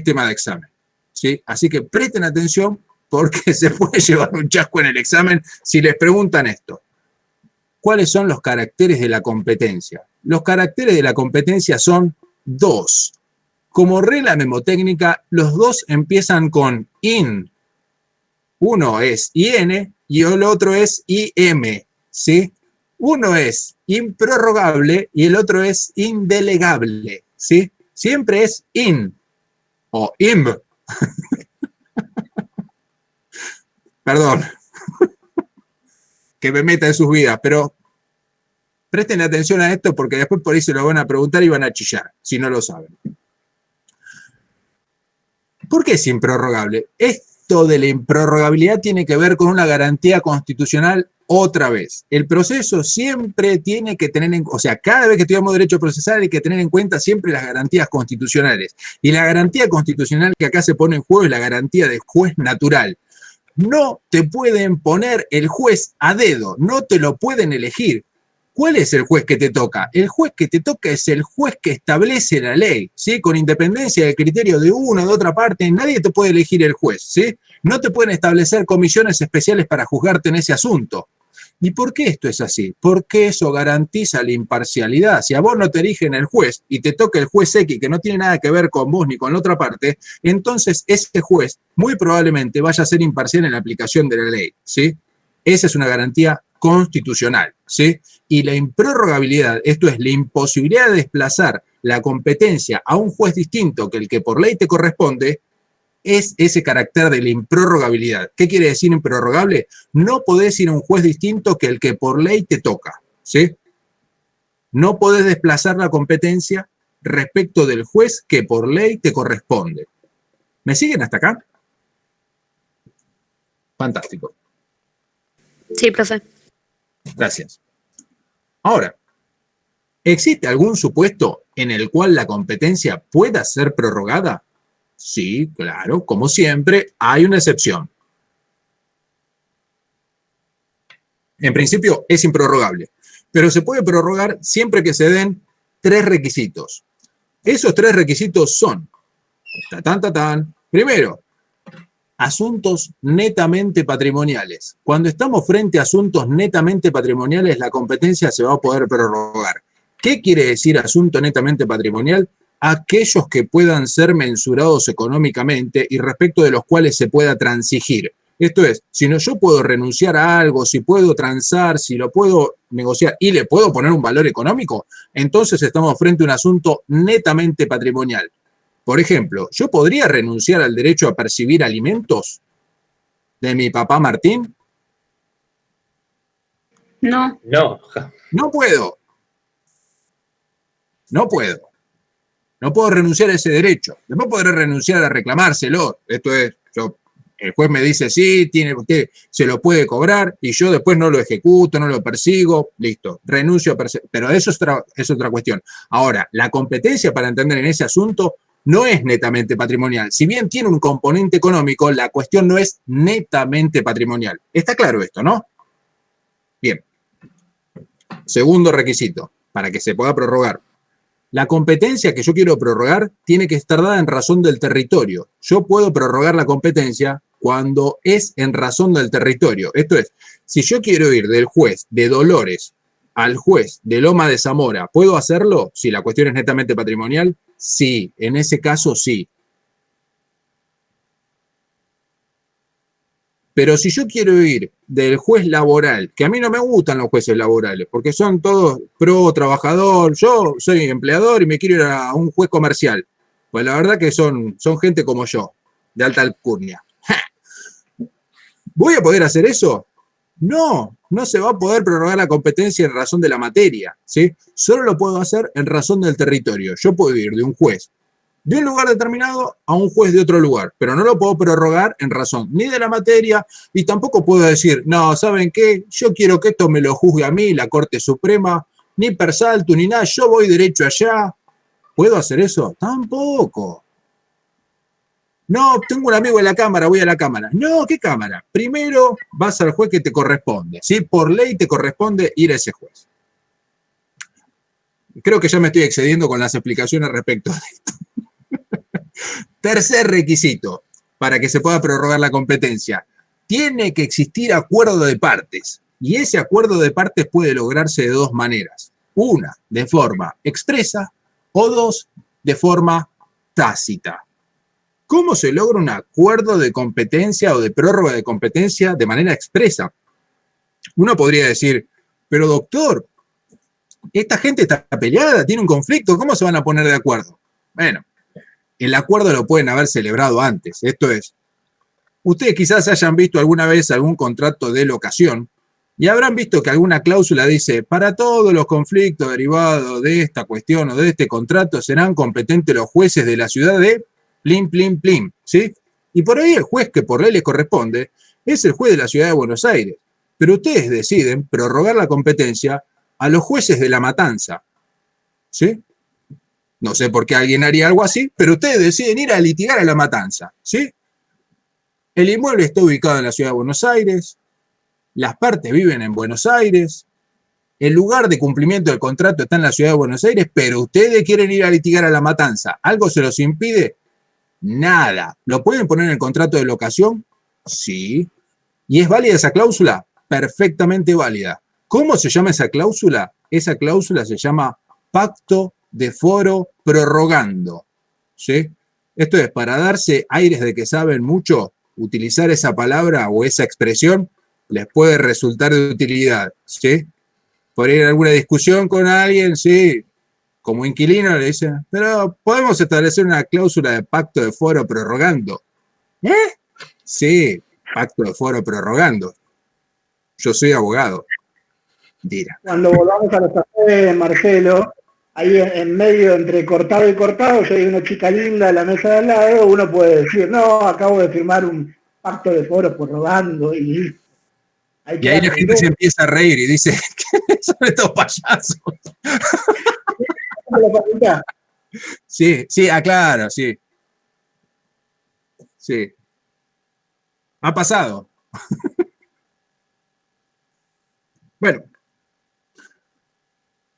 tema de examen, ¿sí? Así que presten atención porque se puede llevar un chasco en el examen si les preguntan esto. ¿Cuáles son los caracteres de la competencia? Los caracteres de la competencia son 2. Como regla memotécnica, los 2 empiezan con IN. Uno es IN y el otro es IM, ¿sí? Uno es improrrogable y el otro es indelegable, ¿sí? Siempre es IN o IM. Perdón, que me meta en sus vidas, pero presten atención a esto porque después por ahí se lo van a preguntar y van a chillar, si no lo saben. ¿Por qué es improrrogable? Esto de la improrrogabilidad tiene que ver con una garantía constitucional otra vez. El proceso siempre tiene que tener o sea, cada vez que estudiamos derecho procesal hay que tener en cuenta siempre las garantías constitucionales. Y la garantía constitucional que acá se pone en juego es la garantía de juez natural. No te pueden poner el juez a dedo, no te lo pueden elegir. ¿Cuál es el juez que te toca? El juez que te toca es el juez que establece la ley, ¿sí? Con independencia del criterio de una o de otra parte, nadie te puede elegir el juez, ¿sí? No te pueden establecer comisiones especiales para juzgarte en ese asunto. ¿Y por qué esto es así? Porque eso garantiza la imparcialidad. Si a vos no te eligen el juez y te toca el juez X que no tiene nada que ver con vos ni con la otra parte, entonces ese juez muy probablemente vaya a ser imparcial en la aplicación de la ley, ¿sí? Esa es una garantía constitucional, ¿sí? Y la improrrogabilidad, esto es la imposibilidad de desplazar la competencia a un juez distinto que el que por ley te corresponde, es ese carácter de la improrrogabilidad. ¿Qué quiere decir improrrogable? No podés ir a un juez distinto que el que por ley te toca, ¿sí? No podés desplazar la competencia respecto del juez que por ley te corresponde. ¿Me siguen hasta acá? Fantástico. Sí, profe. Gracias. Ahora, ¿existe algún supuesto en el cual la competencia pueda ser prorrogada? Sí, claro, como siempre, hay una excepción. En principio es improrrogable, pero se puede prorrogar siempre que se den 3 requisitos. Esos 3 requisitos son, primero, asuntos netamente patrimoniales. Cuando estamos frente a asuntos netamente patrimoniales, la competencia se va a poder prorrogar. ¿Qué quiere decir asunto netamente patrimonial? Aquellos que puedan ser mensurados económicamente y respecto de los cuales se pueda transigir. Esto es, si no yo puedo renunciar a algo, si puedo transar, si lo puedo negociar y le puedo poner un valor económico, entonces estamos frente a un asunto netamente patrimonial. Por ejemplo, ¿yo podría renunciar al derecho a percibir alimentos de mi papá Martín? No. No. No puedo. No puedo. No puedo renunciar a ese derecho. Después podré renunciar a reclamárselo. Esto es, el juez me dice, sí, usted se lo puede cobrar, y yo después no lo ejecuto, no lo persigo, listo, renuncio a perseguir. Pero eso es otra cuestión. Ahora, la competencia para entender en ese asunto no es netamente patrimonial. Si bien tiene un componente económico, la cuestión no es netamente patrimonial. ¿Está claro esto, no? Bien. Segundo requisito, para que se pueda prorrogar. La competencia que yo quiero prorrogar tiene que estar dada en razón del territorio. Yo puedo prorrogar la competencia cuando es en razón del territorio. Esto es, si yo quiero ir del juez de Dolores al juez de Loma de Zamora, ¿puedo hacerlo? Si la cuestión es netamente patrimonial, sí, en ese caso sí. Pero si yo quiero ir del juez laboral, que a mí no me gustan los jueces laborales, porque son todos pro trabajador, yo soy empleador y me quiero ir a un juez comercial, pues la verdad que son gente como yo, de alta alcurnia. ¿Voy a poder hacer eso? No, no se va a poder prorrogar la competencia en razón de la materia, ¿sí? Solo lo puedo hacer en razón del territorio. Yo puedo ir de un juez de un lugar determinado a un juez de otro lugar, pero no lo puedo prorrogar en razón ni de la materia y tampoco puedo decir, no, ¿saben qué? Yo quiero que esto me lo juzgue a mí, la Corte Suprema, ni per saltum, ni nada, yo voy derecho allá. ¿Puedo hacer eso? Tampoco. No, tengo un amigo en la Cámara, voy a la Cámara. No, ¿qué Cámara? Primero vas al juez que te corresponde, ¿sí? Por ley te corresponde ir a ese juez. Creo que ya me estoy excediendo con las explicaciones respecto a esto. Tercer requisito para que se pueda prorrogar la competencia. Tiene que existir acuerdo de partes. Y ese acuerdo de partes puede lograrse de 2 maneras. Una, de forma expresa, o 2, de forma tácita. ¿Cómo se logra un acuerdo de competencia o de prórroga de competencia de manera expresa? Uno podría decir, pero doctor, esta gente está peleada, tiene un conflicto, ¿cómo se van a poner de acuerdo? Bueno, el acuerdo lo pueden haber celebrado antes. Esto es, ustedes quizás hayan visto alguna vez algún contrato de locación y habrán visto que alguna cláusula dice, para todos los conflictos derivados de esta cuestión o de este contrato serán competentes los jueces de la ciudad de plim, plim, plim, ¿sí? Y por ahí el juez que por ley les corresponde es el juez de la ciudad de Buenos Aires. Pero ustedes deciden prorrogar la competencia a los jueces de La Matanza, ¿sí? No sé por qué alguien haría algo así, pero ustedes deciden ir a litigar a La Matanza, ¿sí? El inmueble está ubicado en la ciudad de Buenos Aires, las partes viven en Buenos Aires, el lugar de cumplimiento del contrato está en la ciudad de Buenos Aires, pero ustedes quieren ir a litigar a La Matanza. ¿Algo se los impide? Nada. ¿Lo pueden poner en el contrato de locación? Sí. ¿Y es válida esa cláusula? perfectamente válida. ¿Cómo se llama esa cláusula? Esa cláusula se llama pacto de foro prorrogando. ¿Sí? Esto es, para darse aires de que saben mucho, utilizar esa palabra o esa expresión les puede resultar de utilidad. ¿Sí? Por ir a alguna discusión con alguien, sí, como inquilino le dicen, pero podemos establecer una cláusula de pacto de foro prorrogando. ¿Eh? Sí, pacto de foro prorrogando. Yo soy abogado. Mentira. Cuando volvamos a los cafés, Marcelo, ahí en medio entre cortado y cortado, si hay una chica linda en la mesa de al lado, uno puede decir, no, acabo de firmar un pacto de foro prorrogando y Y ahí la gente se empieza a reír y dice, ¿qué son estos payasos? Sí, sí, claro, sí. Sí. Ha pasado. Bueno.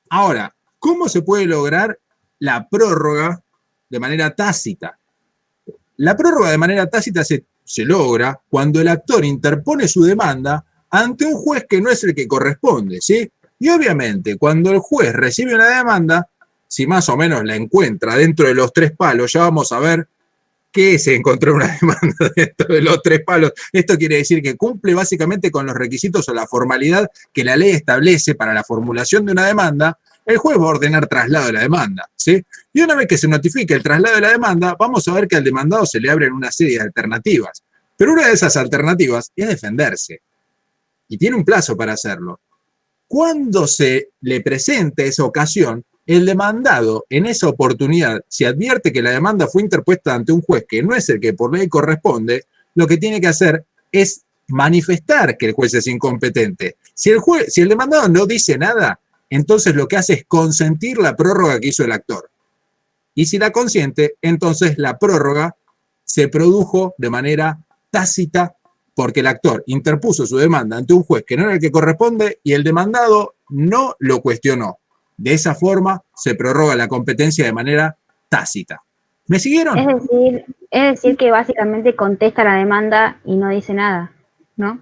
Ahora, ¿cómo se puede lograr la prórroga de manera tácita? La prórroga de manera tácita se logra cuando el actor interpone su demanda ante un juez que no es el que corresponde, ¿sí? Y obviamente, cuando el juez recibe una demanda, si más o menos la encuentra dentro de los 3 palos, ya vamos a ver qué se encontró una demanda dentro de los 3 palos. Esto quiere decir que cumple básicamente con los requisitos o la formalidad que la ley establece para la formulación de una demanda. El juez va a ordenar traslado de la demanda, ¿sí? Y una vez que se notifique el traslado de la demanda, vamos a ver que al demandado se le abren una serie de alternativas. Pero una de esas alternativas es defenderse. Y tiene un plazo para hacerlo. Cuando se le presente esa ocasión, el demandado en esa oportunidad, si advierte que la demanda fue interpuesta ante un juez que no es el que por ley corresponde, lo que tiene que hacer es manifestar que el juez es incompetente. Si el demandado no dice nada, entonces lo que hace es consentir la prórroga que hizo el actor. Y si la consiente, entonces la prórroga se produjo de manera tácita porque el actor interpuso su demanda ante un juez que no era el que corresponde y el demandado no lo cuestionó. De esa forma se prorroga la competencia de manera tácita. ¿Me siguieron? Es decir que básicamente contesta la demanda y no dice nada, ¿no?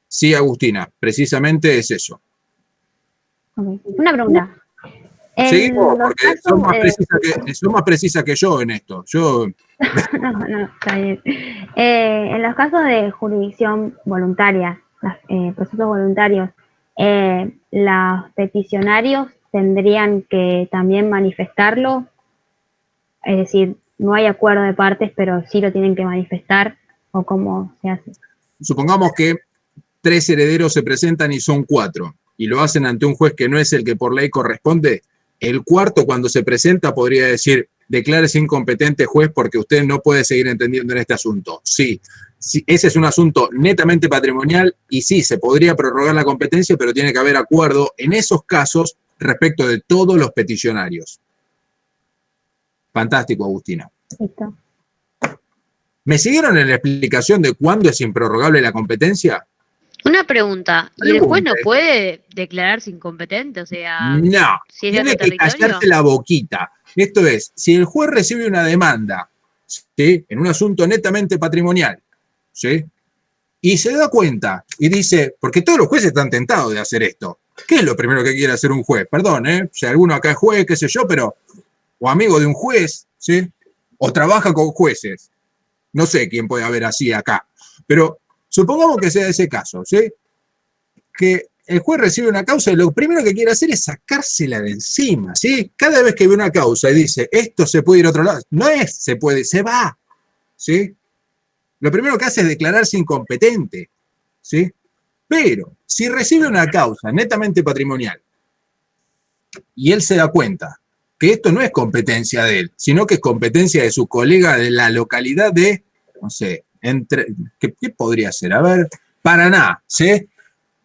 Sí, Agustina, precisamente es eso. Okay. Una pregunta. Seguimos, porque son más precisas que yo en esto. Yo... no, está bien. En los casos de jurisdicción voluntaria, procesos voluntarios, los peticionarios tendrían que también manifestarlo, es decir, no hay acuerdo de partes, pero sí lo tienen que manifestar, o cómo se hace. Supongamos que 3 herederos se presentan y son 4, y lo hacen ante un juez que no es el que por ley corresponde. El cuarto, cuando se presenta, podría decir, declárese incompetente juez porque usted no puede seguir entendiendo en este asunto. Sí, ese es un asunto netamente patrimonial y sí, se podría prorrogar la competencia, pero tiene que haber acuerdo en esos casos respecto de todos los peticionarios. Fantástico, Agustina. Listo. ¿Me siguieron en la explicación de cuándo es improrrogable la competencia? Una pregunta, ¿y el juez no puede declararse incompetente? O sea, No, si es de tiene otro que territorio. callarse la boquita. Esto es, si el juez recibe una demanda, ¿sí?, en un asunto netamente patrimonial, ¿sí?, y se da cuenta y dice, porque todos los jueces están tentados de hacer esto. ¿Qué es lo primero que quiere hacer un juez? Perdón, si alguno acá es juez, qué sé yo, pero, o amigo de un juez, ¿sí?, o trabaja con jueces. No sé quién puede haber así acá, pero supongamos que sea ese caso, ¿sí?, que el juez recibe una causa y lo primero que quiere hacer es sacársela de encima, ¿sí? Cada vez que ve una causa y dice, esto se puede ir a otro lado, no es, se puede, se va, ¿sí? Lo primero que hace es declararse incompetente, ¿sí? Pero si recibe una causa netamente patrimonial y él se da cuenta que esto no es competencia de él, sino que es competencia de su colega de la localidad de, no sé, ¿qué podría ser? A ver, Paraná, ¿sí?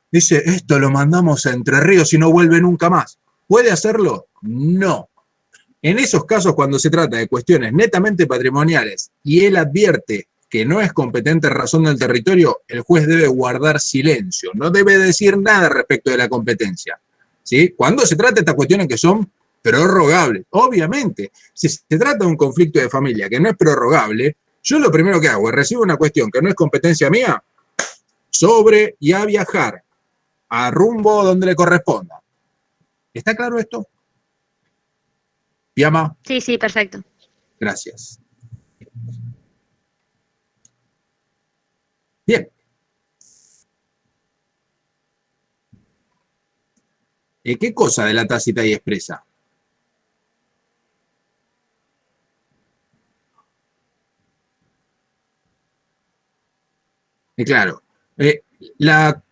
Dice, esto lo mandamos a Entre Ríos y no vuelve nunca más. ¿Puede hacerlo? No. En esos casos, cuando se trata de cuestiones netamente patrimoniales y él advierte que no es competente razón del territorio, el juez debe guardar silencio, no debe decir nada respecto de la competencia, ¿sí? Cuando se trata de estas cuestiones que son prorrogables, obviamente, si se trata de un conflicto de familia que no es prorrogable, yo lo primero que hago es recibo una cuestión que no es competencia mía, sobre y a viajar a rumbo donde le corresponda. ¿Está claro esto? Piama, Sí, sí, perfecto. gracias. Bien. ¿Qué cosa de la tácita y expresa? Claro, la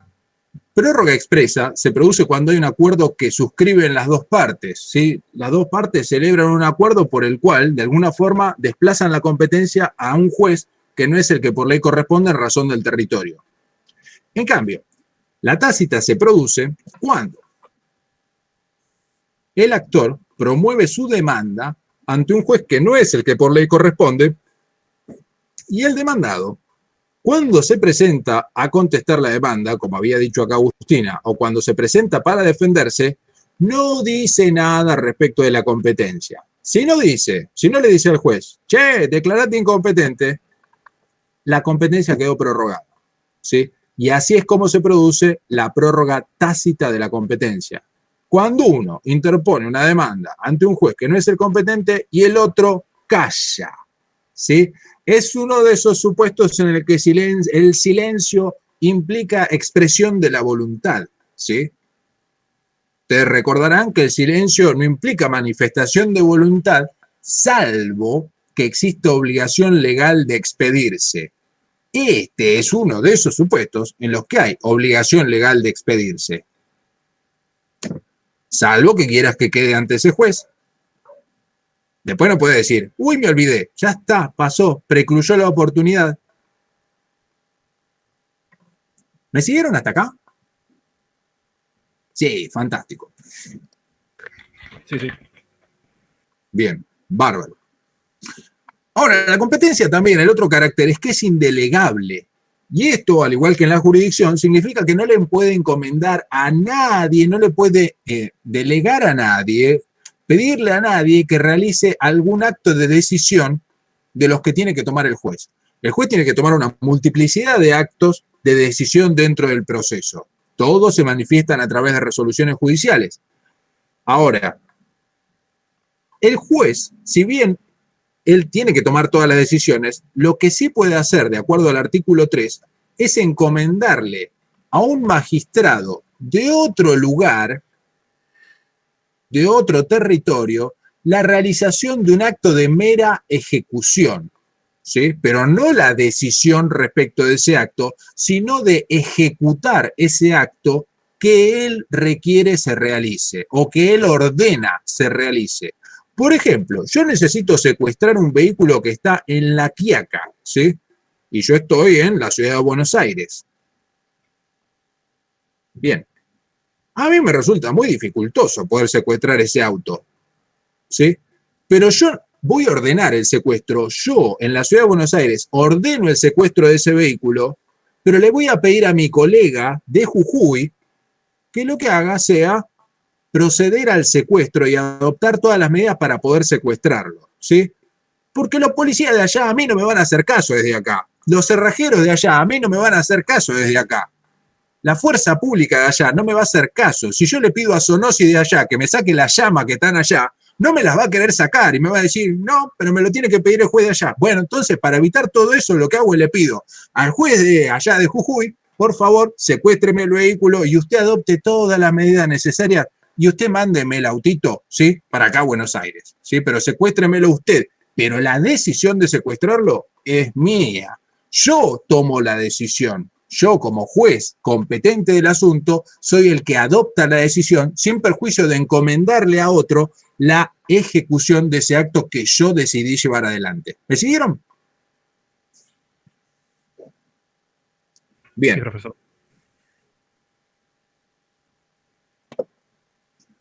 prórroga expresa se produce cuando hay un acuerdo que suscriben las dos partes, ¿sí? Las dos partes celebran un acuerdo por el cual, de alguna forma, desplazan la competencia a un juez que no es el que por ley corresponde en razón del territorio. En cambio, la tácita se produce cuando el actor promueve su demanda ante un juez que no es el que por ley corresponde y el demandado, cuando se presenta a contestar la demanda, como había dicho acá Agustina, o cuando se presenta para defenderse, no dice nada respecto de la competencia. Si no le dice al juez, che, declarate incompetente, la competencia quedó prorrogada, ¿sí? Y así es como se produce la prórroga tácita de la competencia. Cuando uno interpone una demanda ante un juez que no es el competente y el otro calla, ¿sí? Es uno de esos supuestos en el que el silencio implica expresión de la voluntad, ¿sí? Ustedes recordarán que el silencio no implica manifestación de voluntad, salvo que exista obligación legal de expedirse. Este es uno de esos supuestos en los que hay obligación legal de expedirse. Salvo que quieras que quede ante ese juez. Después no puede decir, uy, me olvidé, ya está, pasó, precluyó la oportunidad. ¿Me siguieron hasta acá? Sí, fantástico. Sí, sí. Bien, bárbaro. Ahora, la competencia también, el otro carácter es que es indelegable. Y esto, al igual que en la jurisdicción, significa que no le puede encomendar a nadie, no le puede delegar a nadie, pedirle a nadie que realice algún acto de decisión de los que tiene que tomar el juez. El juez tiene que tomar una multiplicidad de actos de decisión dentro del proceso. Todos se manifiestan a través de resoluciones judiciales. Ahora, el juez, si bien él tiene que tomar todas las decisiones, lo que sí puede hacer, de acuerdo al artículo 3, es encomendarle a un magistrado de otro lugar, de otro territorio, la realización de un acto de mera ejecución, ¿sí? Pero no la decisión respecto de ese acto, sino de ejecutar ese acto que él requiere se realice o que él ordena se realice. Por ejemplo, yo necesito secuestrar un vehículo que está en La Quiaca, ¿sí? Y yo estoy en la ciudad de Buenos Aires. Bien. A mí me resulta muy dificultoso poder secuestrar ese auto, ¿sí? Pero yo voy a ordenar el secuestro. Yo, en la ciudad de Buenos Aires, ordeno el secuestro de ese vehículo, pero le voy a pedir a mi colega de Jujuy que lo que haga sea proceder al secuestro y adoptar todas las medidas para poder secuestrarlo, ¿sí? Porque los policías de allá a mí no me van a hacer caso desde acá. Los cerrajeros de allá a mí no me van a hacer caso desde acá. La fuerza pública de allá no me va a hacer caso. Si yo le pido a Sonosi de allá que me saque la llama que están allá, no me las va a querer sacar y me va a decir, no, pero me lo tiene que pedir el juez de allá. Bueno, entonces, para evitar todo eso, lo que hago es le pido al juez de allá de Jujuy, por favor, secuéstreme el vehículo y usted adopte todas las medidas necesarias y usted mándeme el autito, ¿sí? Para acá a Buenos Aires, ¿sí? Pero secuéstremelo usted. Pero la decisión de secuestrarlo es mía. Yo tomo la decisión. Yo, como juez competente del asunto, soy el que adopta la decisión sin perjuicio de encomendarle a otro la ejecución de ese acto que yo decidí llevar adelante. ¿Me siguieron? Bien. Sí, profesor.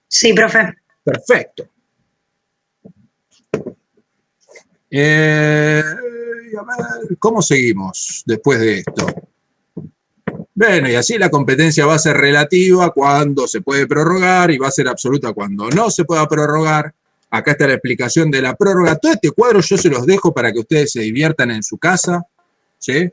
Sí, profe. Perfecto. A ver, ¿cómo seguimos después de esto? Bueno, y así la competencia va a ser relativa cuando se puede prorrogar y va a ser absoluta cuando no se pueda prorrogar. Acá está la explicación de la prórroga. Todo este cuadro yo se los dejo para que ustedes se diviertan en su casa, ¿sí?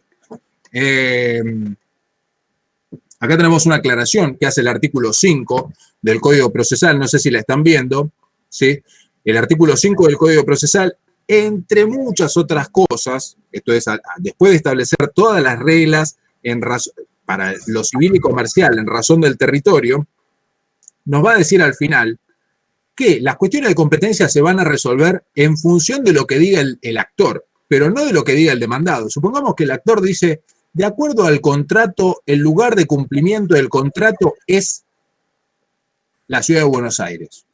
Acá tenemos una aclaración que hace el artículo 5 del Código Procesal, no sé si la están viendo, ¿sí? El artículo 5 del Código Procesal, entre muchas otras cosas, esto es, después de establecer todas las reglas para lo civil y comercial en razón del territorio, nos va a decir al final que las cuestiones de competencia se van a resolver en función de lo que diga el actor, pero no de lo que diga el demandado. Supongamos que el actor dice, de acuerdo al contrato, el lugar de cumplimiento del contrato es la Ciudad de Buenos Aires.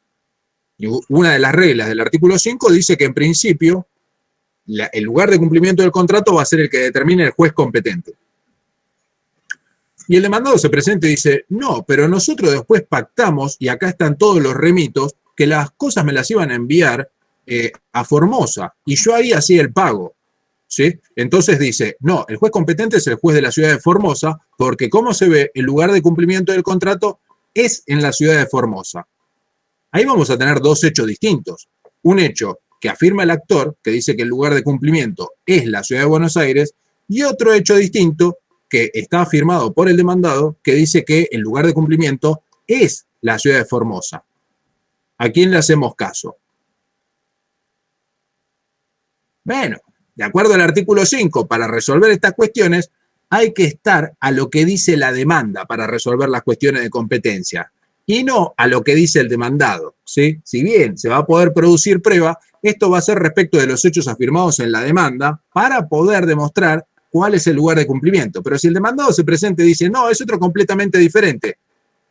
Y una de las reglas del artículo 5 dice que en principio el lugar de cumplimiento del contrato va a ser el que determine el juez competente. Y el demandado se presenta y dice, no, pero nosotros después pactamos, y acá están todos los remitos, que las cosas me las iban a enviar a Formosa, y yo ahí hacía el pago. ¿Sí? Entonces dice, no, el juez competente es el juez de la ciudad de Formosa, porque como se ve, el lugar de cumplimiento del contrato es en la ciudad de Formosa. Ahí vamos a tener dos hechos distintos. Un hecho que afirma el actor, que dice que el lugar de cumplimiento es la ciudad de Buenos Aires, y otro hecho distinto que está afirmado por el demandado, que dice que el lugar de cumplimiento es la ciudad de Formosa. ¿A quién le hacemos caso? Bueno, de acuerdo al artículo 5, para resolver estas cuestiones, hay que estar a lo que dice la demanda para resolver las cuestiones de competencia y no a lo que dice el demandado, ¿sí? Si bien se va a poder producir prueba, esto va a ser respecto de los hechos afirmados en la demanda para poder demostrar cuál es el lugar de cumplimiento. Pero si el demandado se presenta y dice, no, es otro completamente diferente,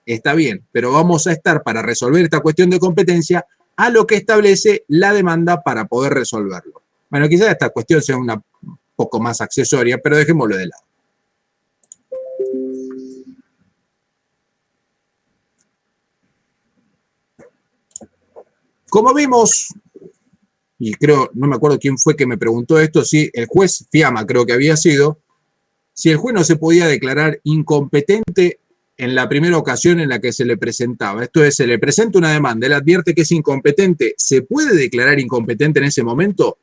está bien, pero vamos a estar para resolver esta cuestión de competencia a lo que establece la demanda para poder resolverlo. Bueno, quizás esta cuestión sea un poco más accesoria, pero dejémoslo de lado. Como vimos, y creo, no me acuerdo quién fue que me preguntó esto, si el juez Fiamma creo que había sido, si el juez no se podía declarar incompetente en la primera ocasión en la que se le presentaba. Esto es, se le presenta una demanda, él advierte que es incompetente, ¿se puede declarar incompetente en ese momento?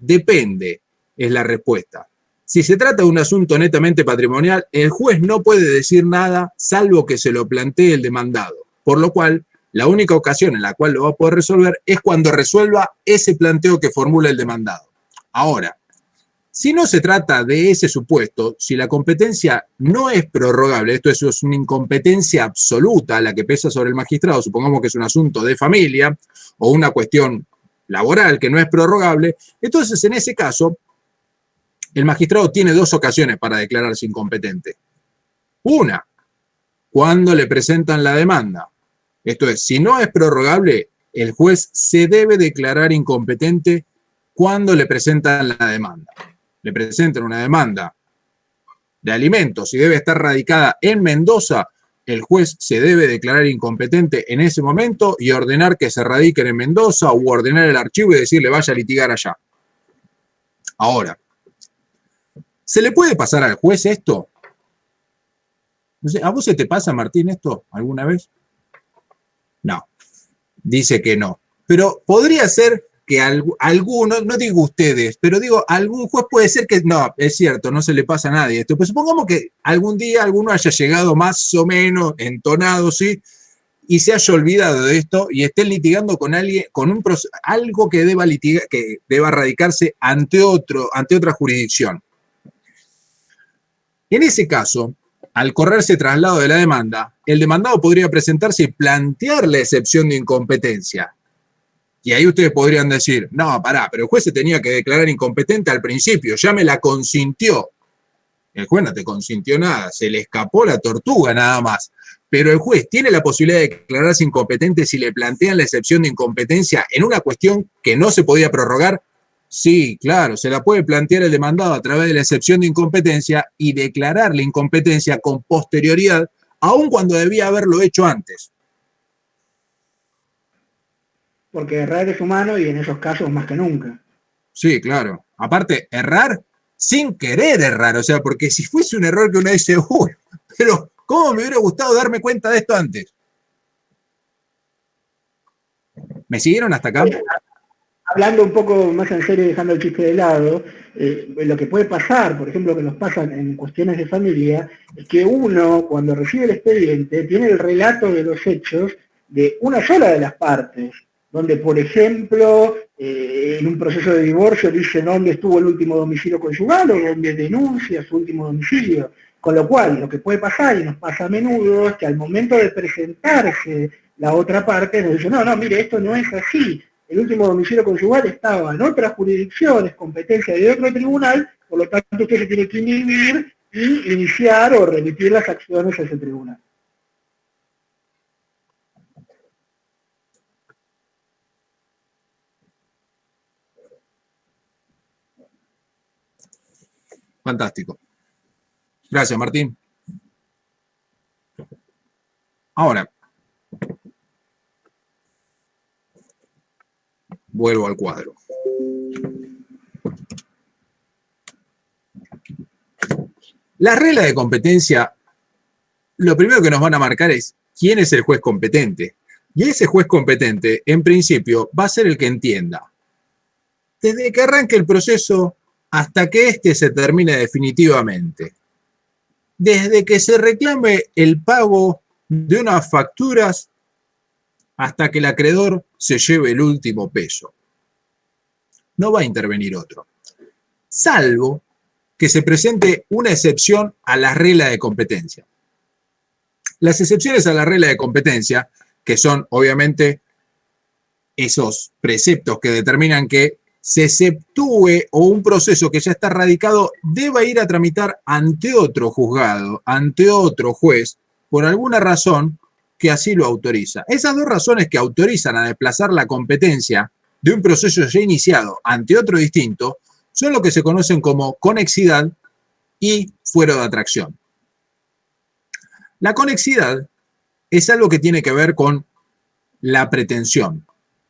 Depende, es la respuesta. Si se trata de un asunto netamente patrimonial, el juez no puede decir nada salvo que se lo plantee el demandado, por lo cual la única ocasión en la cual lo va a poder resolver es cuando resuelva ese planteo que formula el demandado. Ahora, si no se trata de ese supuesto, si la competencia no es prorrogable, esto es una incompetencia absoluta la que pesa sobre el magistrado, supongamos que es un asunto de familia o una cuestión laboral que no es prorrogable, entonces en ese caso el magistrado tiene dos ocasiones para declararse incompetente. Una, cuando le presentan la demanda. Esto es, si no es prorrogable, el juez se debe declarar incompetente cuando le presentan la demanda. Le presentan una demanda de alimentos y debe estar radicada en Mendoza, el juez se debe declarar incompetente en ese momento y ordenar que se radiquen en Mendoza o ordenar el archivo y decirle vaya a litigar allá. Ahora, ¿se le puede pasar al juez esto? No sé, ¿a vos se te pasa, Martín, esto alguna vez? No, dice que no. Pero podría ser que algunos, no digo ustedes, pero digo, algún juez puede ser que, no, es cierto, no se le pasa a nadie esto. Pues supongamos que algún día alguno haya llegado más o menos entonado, ¿sí? Y se haya olvidado de esto y esté litigando con alguien, con algo que deba litigar, que deba radicarse ante otra jurisdicción. En ese caso, al correrse traslado de la demanda, el demandado podría presentarse y plantear la excepción de incompetencia. Y ahí ustedes podrían decir, no, pará, pero el juez se tenía que declarar incompetente al principio, ya me la consintió. El juez no te consintió nada, se le escapó la tortuga nada más. Pero el juez tiene la posibilidad de declararse incompetente si le plantean la excepción de incompetencia en una cuestión que no se podía prorrogar. Sí, claro, se la puede plantear el demandado a través de la excepción de incompetencia y declarar la incompetencia con posterioridad, aun cuando debía haberlo hecho antes. Porque errar es humano y en esos casos más que nunca. Sí, claro. Aparte, errar sin querer errar, o sea, porque si fuese un error que uno dice, uy, pero ¿cómo me hubiera gustado darme cuenta de esto antes? ¿Me siguieron hasta acá? hablando un poco más en serio, dejando el chiste de lado, lo que puede pasar, por ejemplo, que nos pasa en cuestiones de familia, es que uno, cuando recibe el expediente, tiene el relato de los hechos de una sola de las partes, donde, por ejemplo, en un proceso de divorcio dice dónde estuvo el último domicilio conyugal o dónde denuncia su último domicilio. Con lo cual, lo que puede pasar, y nos pasa a menudo, es que al momento de presentarse la otra parte nos dice, no, mire, esto no es así. El último domicilio conyugal estaba en otras jurisdicciones, competencia de otro tribunal, por lo tanto usted se tiene que inhibir y iniciar o remitir las acciones a ese tribunal. Fantástico. Gracias, Martín. Ahora, vuelvo al cuadro. Las reglas de competencia, lo primero que nos van a marcar es quién es el juez competente. Y ese juez competente, en principio, va a ser el que entienda. Desde que arranque el proceso hasta que éste se termine definitivamente. Desde que se reclame el pago de unas facturas hasta que el acreedor se lleve el último peso. No va a intervenir otro. Salvo que se presente una excepción a la regla de competencia. Las excepciones a la regla de competencia, que son obviamente esos preceptos que determinan que se exceptúe o un proceso que ya está radicado deba ir a tramitar ante otro juzgado, ante otro juez, por alguna razón que así lo autoriza. Esas dos razones que autorizan a desplazar la competencia de un proceso ya iniciado ante otro distinto son lo que se conocen como conexidad y fuero de atracción. La conexidad es algo que tiene que ver con la pretensión.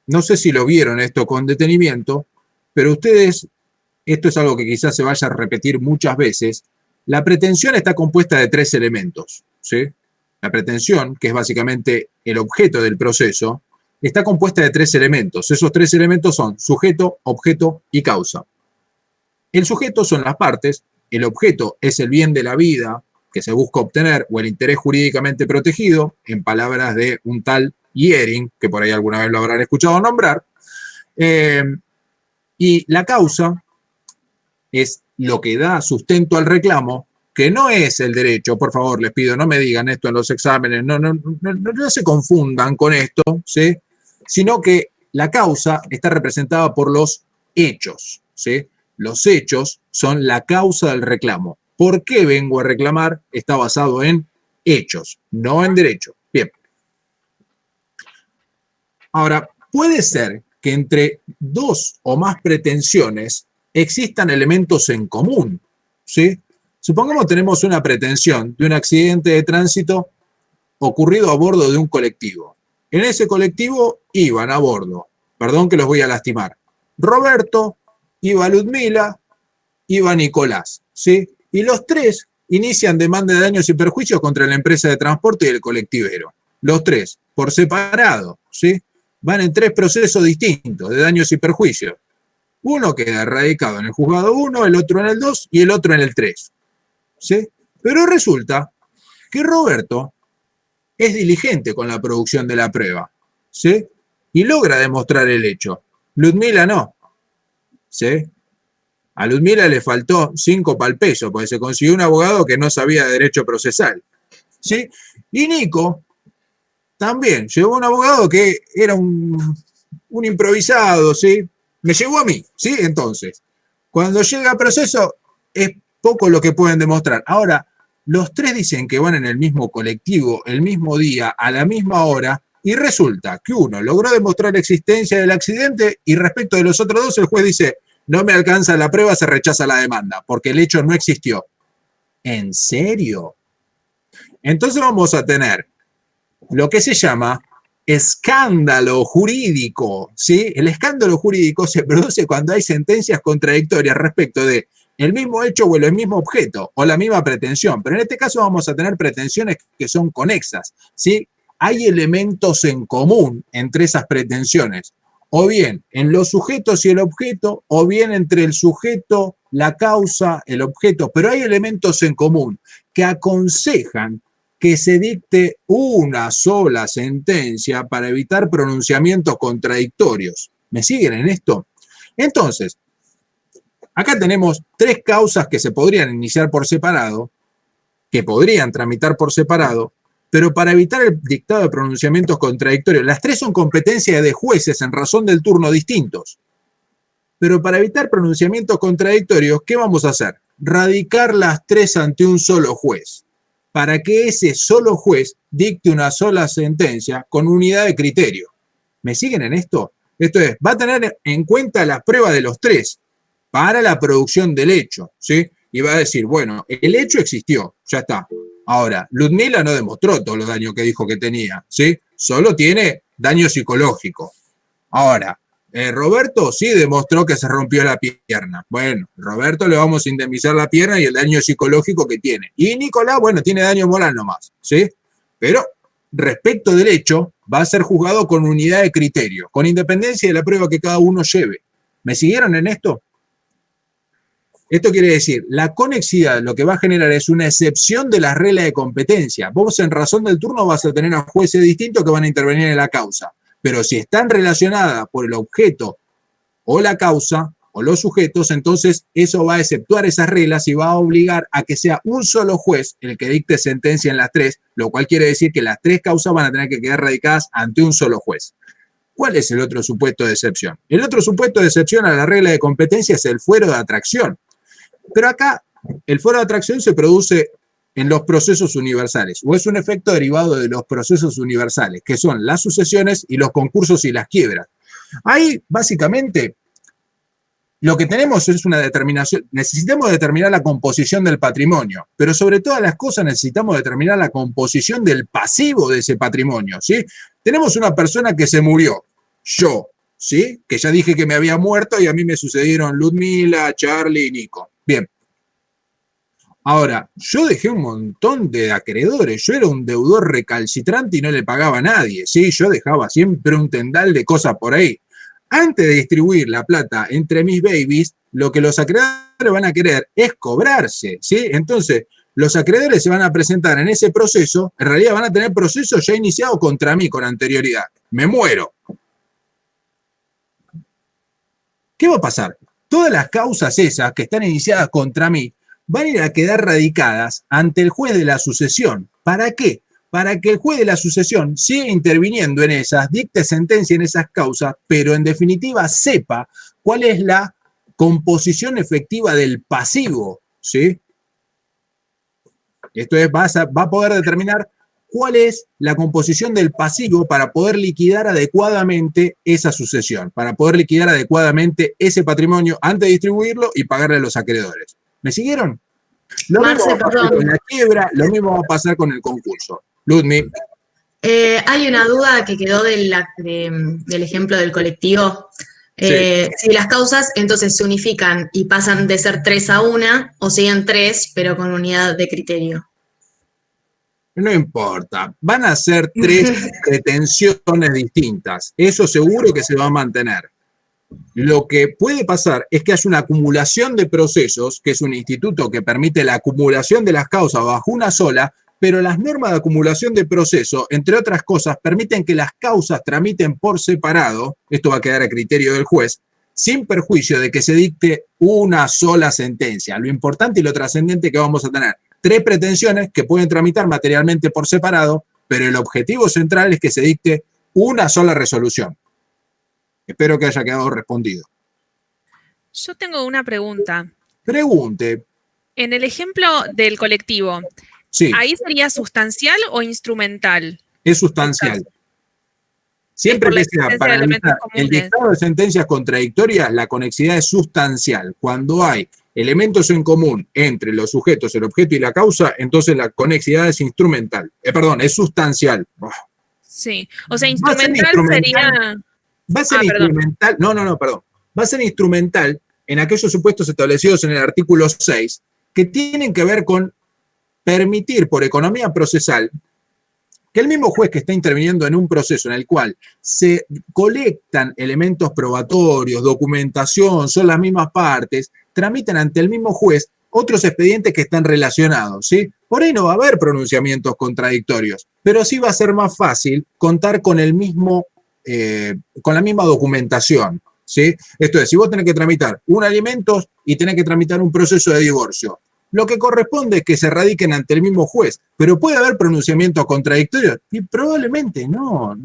No sé si lo vieron esto con detenimiento, pero ustedes, esto es algo que quizás se vaya a repetir muchas veces, la pretensión está compuesta de tres elementos, ¿sí? La pretensión, que es básicamente el objeto del proceso, está compuesta de tres elementos. Esos tres elementos son sujeto, objeto y causa. El sujeto son las partes, el objeto es el bien de la vida que se busca obtener o el interés jurídicamente protegido, en palabras de un tal Yering, que por ahí alguna vez lo habrán escuchado nombrar, y la causa es lo que da sustento al reclamo, que no es el derecho. Por favor, les pido, no me digan esto en los exámenes, no se confundan con esto, ¿sí? Sino que la causa está representada por los hechos, ¿sí? Los hechos son la causa del reclamo. ¿Por qué vengo a reclamar? Está basado en hechos, no en derecho. Bien. Ahora, puede ser que entre dos o más pretensiones existan elementos en común, ¿sí? Supongamos tenemos una pretensión de un accidente de tránsito ocurrido a bordo de un colectivo. En ese colectivo iban a bordo, perdón que los voy a lastimar, Roberto, iba Ludmila, iba Nicolás, ¿sí? Y los tres inician demanda de daños y perjuicios contra la empresa de transporte y el colectivero. Los tres, por separado, ¿sí? Van en tres procesos distintos de daños y perjuicios. Uno queda radicado en el juzgado 1, el otro en el 2 y el otro en el 3. ¿Sí? Pero resulta que Roberto es diligente con la producción de la prueba, ¿sí? Y logra demostrar el hecho. Ludmila no, ¿sí? A Ludmila le faltó 5 pal peso porque se consiguió un abogado que no sabía de derecho procesal, ¿sí? Y Nico también llevó un abogado que era un improvisado, ¿sí? Me llevó a mí, ¿sí? Entonces, cuando llega a proceso, es poco lo que pueden demostrar. Ahora, los tres dicen que van en el mismo colectivo, el mismo día, a la misma hora, y resulta que uno logró demostrar la existencia del accidente y respecto de los otros dos, el juez dice, no me alcanza la prueba, se rechaza la demanda, porque el hecho no existió. ¿En serio? Entonces vamos a tener lo que se llama escándalo jurídico, ¿sí? El escándalo jurídico se produce cuando hay sentencias contradictorias respecto de el mismo hecho o el mismo objeto o la misma pretensión, pero en este caso vamos a tener pretensiones que son conexas, ¿sí? Hay elementos en común entre esas pretensiones o bien en los sujetos y el objeto, o bien entre el sujeto, la causa, el objeto, pero hay elementos en común que aconsejan que se dicte una sola sentencia para evitar pronunciamientos contradictorios. ¿Me siguen en esto? Entonces, acá tenemos 3 causas que se podrían iniciar por separado, que podrían tramitar por separado, pero para evitar el dictado de pronunciamientos contradictorios, las 3 son competencia de jueces en razón del turno distintos. Pero para evitar pronunciamientos contradictorios, ¿qué vamos a hacer? Radicar las 3 ante un solo juez, para que ese solo juez dicte una sola sentencia con unidad de criterio. ¿Me siguen en esto? Esto es, va a tener en cuenta las pruebas de los 3 para la producción del hecho, ¿sí? Y va a decir, bueno, el hecho existió, ya está. Ahora, Ludmila no demostró todos los daños que dijo que tenía, ¿sí? Solo tiene daño psicológico. Ahora, Roberto sí demostró que se rompió la pierna. Bueno, Roberto le vamos a indemnizar la pierna y el daño psicológico que tiene. Y Nicolás, bueno, tiene daño moral nomás, ¿sí? Pero respecto del hecho, va a ser juzgado con unidad de criterio, con independencia de la prueba que cada uno lleve. ¿Me siguieron en esto? Esto quiere decir, la conexidad lo que va a generar es una excepción de las reglas de competencia. Vos en razón del turno vas a tener a jueces distintos que van a intervenir en la causa. Pero si están relacionadas por el objeto o la causa o los sujetos, entonces eso va a exceptuar esas reglas y va a obligar a que sea un solo juez el que dicte sentencia en las 3, lo cual quiere decir que las 3 causas van a tener que quedar radicadas ante un solo juez. ¿Cuál es el otro supuesto de excepción? El otro supuesto de excepción a la regla de competencia es el fuero de atracción. Pero acá el fuero de atracción se produce en los procesos universales, o es un efecto derivado de los procesos universales, que son las sucesiones y los concursos y las quiebras. Ahí, básicamente, lo que tenemos es una determinación, necesitamos determinar la composición del patrimonio, pero sobre todas las cosas necesitamos determinar la composición del pasivo de ese patrimonio, ¿sí? Tenemos una persona que se murió, yo, ¿sí? Que ya dije que me había muerto y a mí me sucedieron Ludmila, Charlie y Nico. Bien. Ahora, yo dejé un montón de acreedores, yo era un deudor recalcitrante y no le pagaba a nadie, ¿sí? Yo dejaba siempre un tendal de cosas por ahí. Antes de distribuir la plata entre mis babies, lo que los acreedores van a querer es cobrarse, ¿sí? Entonces, los acreedores se van a presentar en ese proceso, en realidad van a tener procesos ya iniciados contra mí con anterioridad. Me muero. ¿Qué va a pasar? Todas las causas esas que están iniciadas contra mí van a ir a quedar radicadas ante el juez de la sucesión. ¿Para qué? Para que el juez de la sucesión siga interviniendo en esas, dicte sentencia en esas causas, pero en definitiva sepa cuál es la composición efectiva del pasivo, ¿sí? Esto es, va a poder determinar cuál es la composición del pasivo para poder liquidar adecuadamente esa sucesión, para poder liquidar adecuadamente ese patrimonio antes de distribuirlo y pagarle a los acreedores. ¿Me siguieron? Lo mismo va a pasar con la quiebra, lo mismo va a pasar con el concurso. Ludmi. Hay una duda que quedó del ejemplo del colectivo. Si las causas entonces se unifican y pasan de ser 3 a 1 o siguen 3 pero con unidad de criterio. No importa, van a ser 3 pretensiones distintas. Eso seguro que se va a mantener. Lo que puede pasar es que haya una acumulación de procesos, que es un instituto que permite la acumulación de las causas bajo una sola, pero las normas de acumulación de proceso, entre otras cosas, permiten que las causas tramiten por separado, esto va a quedar a criterio del juez, sin perjuicio de que se dicte una sola sentencia. Lo importante y lo trascendente que vamos a tener 3 pretensiones que pueden tramitar materialmente por separado, pero el objetivo central es que se dicte una sola resolución. Espero que haya quedado respondido. Yo tengo una pregunta. Pregunte. En el ejemplo del colectivo, sí. ¿Ahí sería sustancial o instrumental? Es sustancial. Siempre que sea para analizar el dictado de sentencias contradictorias, la conexidad es sustancial. Cuando hay elementos en común entre los sujetos, el objeto y la causa, entonces la conexidad es instrumental. Es sustancial. Sí, o sea, instrumental sería... Va a ser instrumental, perdón. Va a ser instrumental en aquellos supuestos establecidos en el artículo 6 que tienen que ver con permitir por economía procesal que que el mismo juez que está interviniendo en un proceso en el cual se colectan elementos probatorios, documentación, son las mismas partes, tramitan ante el mismo juez otros expedientes que están relacionados, ¿sí? Por ahí no va a haber pronunciamientos contradictorios, pero sí va a ser más fácil contar con el mismo, con la misma documentación, ¿sí? Esto es, si vos tenés que tramitar un alimentos y tenés que tramitar un proceso de divorcio, lo que corresponde es que se radiquen ante el mismo juez, pero puede haber pronunciamientos contradictorios y probablemente no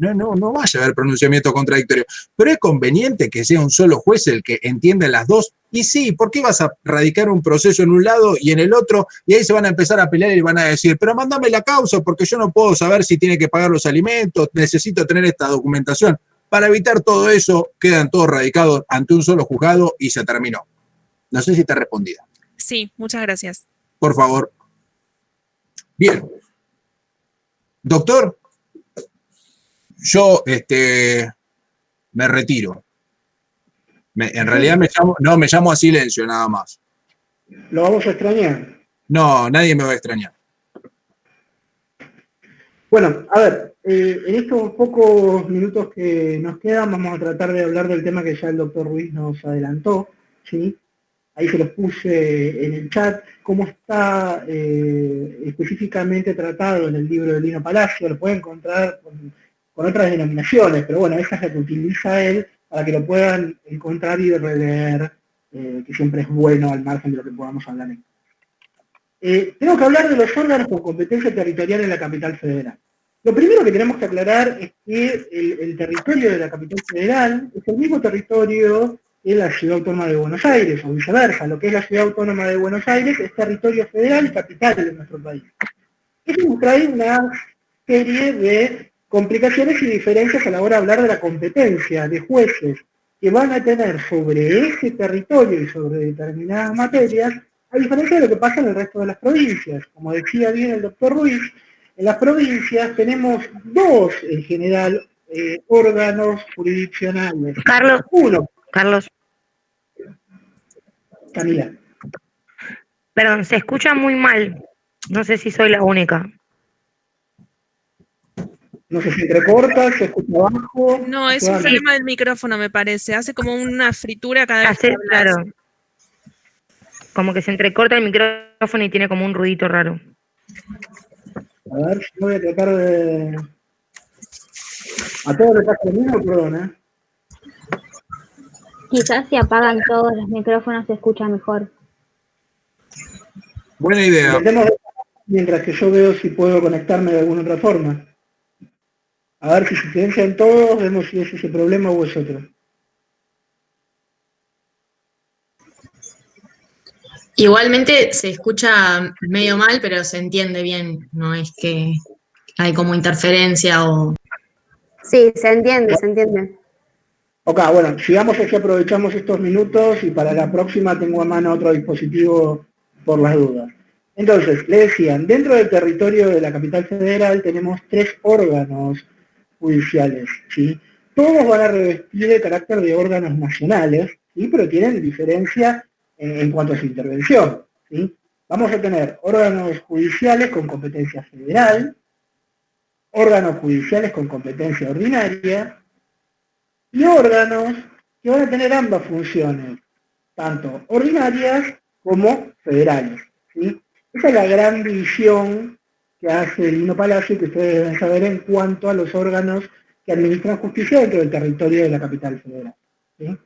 vaya a haber pronunciamiento contradictorio, pero es conveniente que sea un solo juez el que entienda las dos. Y sí, ¿por qué vas a radicar un proceso en un lado y en el otro? Y ahí se van a empezar a pelear y van a decir, pero mándame la causa porque yo no puedo saber si tiene que pagar los alimentos, necesito tener esta documentación. Para evitar todo eso, quedan todos radicados ante un solo juzgado y se terminó. No sé si está respondida. Sí, muchas gracias. Por favor. Bien. Doctor, yo me retiro. En realidad me llamo a silencio nada más. ¿Lo vamos a extrañar? No, nadie me va a extrañar. Bueno, a ver, en estos pocos minutos que nos quedan vamos a tratar de hablar del tema que ya el doctor Ruiz nos adelantó, ¿sí? Ahí se los puse en el chat, cómo está específicamente tratado en el libro de Lino Palacio, lo pueden encontrar con otras denominaciones, pero bueno, esa es la que utiliza él para que lo puedan encontrar y releer, que siempre es bueno al margen de lo que podamos hablar en. Tengo que hablar de los órganos con competencia territorial en la capital federal. Lo primero que tenemos que aclarar es que el territorio de la capital federal es el mismo territorio que la Ciudad Autónoma de Buenos Aires, o viceversa. Lo que es la Ciudad Autónoma de Buenos Aires es territorio federal y capital de nuestro país. Eso nos trae una serie de complicaciones y diferencias a la hora de hablar de la competencia de jueces que van a tener sobre ese territorio y sobre determinadas materias, a diferencia de lo que pasa en el resto de las provincias. Como decía bien el doctor Ruiz, en las provincias tenemos dos, en general, órganos jurisdiccionales. Carlos. Camila. Perdón, se escucha muy mal. No sé si soy la única. No sé si entrecorta, se escucha bajo. No, es un problema del micrófono, me parece. Hace como una fritura cada vez que hablas. Claro. Como que se entrecorta el micrófono y tiene como un ruidito raro. A ver, si voy a tratar de... A todo le pasa lo mismo, perdón, Quizás si apagan todos los micrófonos se escucha mejor. Buena idea. Mientras que yo veo si puedo conectarme de alguna otra forma. A ver si se silencian todos, vemos si es ese problema o es otro. Igualmente se escucha medio mal, pero se entiende bien. No es que hay como interferencia o... Sí, se entiende, se entiende. Ok, bueno, sigamos así, aprovechamos estos minutos y para la próxima tengo a mano otro dispositivo por las dudas. Entonces, le decían, dentro del territorio de la capital federal tenemos 3 órganos judiciales, ¿sí? Todos van a revestir el carácter de órganos nacionales, ¿sí? Pero tienen diferencia en cuanto a su intervención, ¿sí? Vamos a tener órganos judiciales con competencia federal, órganos judiciales con competencia ordinaria, y órganos que van a tener ambas funciones, tanto ordinarias como federales, ¿sí? Esa es la gran división que hace Lino Palacio, que ustedes deben saber en cuanto a los órganos que administran justicia dentro del territorio de la capital federal, ¿sí?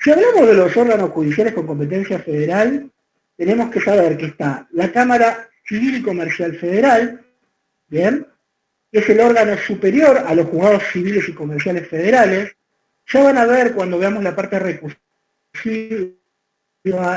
Si hablamos de los órganos judiciales con competencia federal, tenemos que saber que está la Cámara Civil y Comercial Federal, ¿bien?, que es el órgano superior a los juzgados civiles y comerciales federales. Ya van a ver cuando veamos la parte recursiva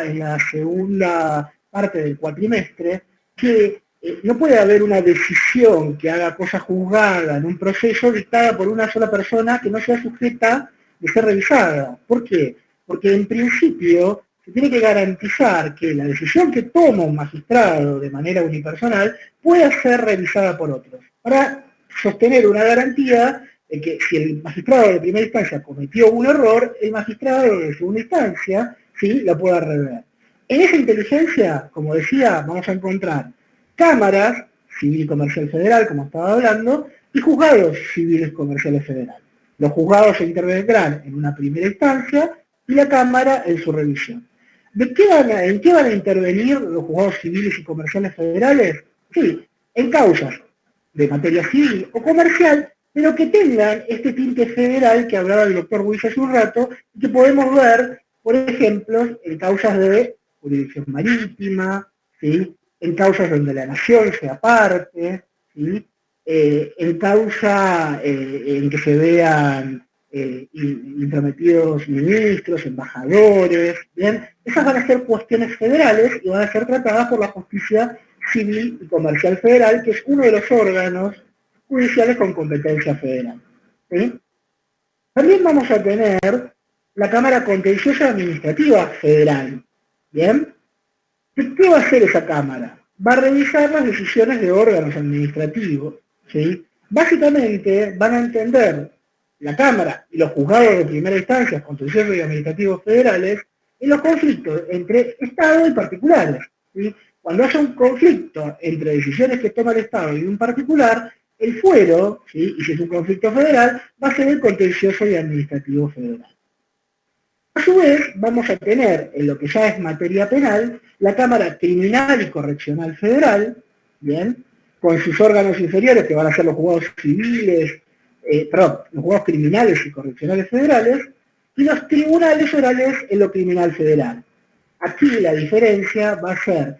en la segunda parte del cuatrimestre, que no puede haber una decisión que haga cosa juzgada en un proceso dictada por una sola persona que no sea sujeta de ser revisada. ¿Por qué? Porque en principio se tiene que garantizar que la decisión que toma un magistrado de manera unipersonal pueda ser revisada por otros, para sostener una garantía de que si el magistrado de primera instancia cometió un error, el magistrado de segunda instancia sí la pueda rever. En esa inteligencia, como decía, vamos a encontrar cámaras civil y comercial federal, como estaba hablando, y juzgados civiles comerciales federales. Los juzgados se intervendrán en una primera instancia y la Cámara en su revisión. ¿En qué van a intervenir los juzgados civiles y comerciales federales? Sí, en causas de materia civil o comercial, pero que tengan este tinte federal que hablaba el doctor Ruiz hace un rato, y que podemos ver, por ejemplo, en causas de jurisdicción marítima, ¿sí? En causas donde la nación sea parte, ¿sí? En causa en que se vean intrometidos ministros, embajadores, ¿bien? Esas van a ser cuestiones federales y van a ser tratadas por la justicia civil y comercial federal, que es uno de los órganos judiciales con competencia federal, ¿sí? También vamos a tener la Cámara Contenciosa Administrativa Federal, ¿bien? ¿Qué va a hacer esa Cámara? Va a revisar las decisiones de órganos administrativos, ¿sí? Básicamente van a entender la Cámara y los juzgados de primera instancia, contenciosos y administrativos federales, en los conflictos entre Estado y particulares, ¿sí? Cuando haya un conflicto entre decisiones que toma el Estado y un particular, el fuero, ¿sí? Y si es un conflicto federal, va a ser el contencioso y administrativo federal. A su vez, vamos a tener, en lo que ya es materia penal, la Cámara Criminal y Correccional Federal, ¿bien? Con sus órganos inferiores, que van a ser los juzgados civiles, los juzgados criminales y correccionales federales, y los tribunales orales en lo criminal federal. Aquí la diferencia va a ser,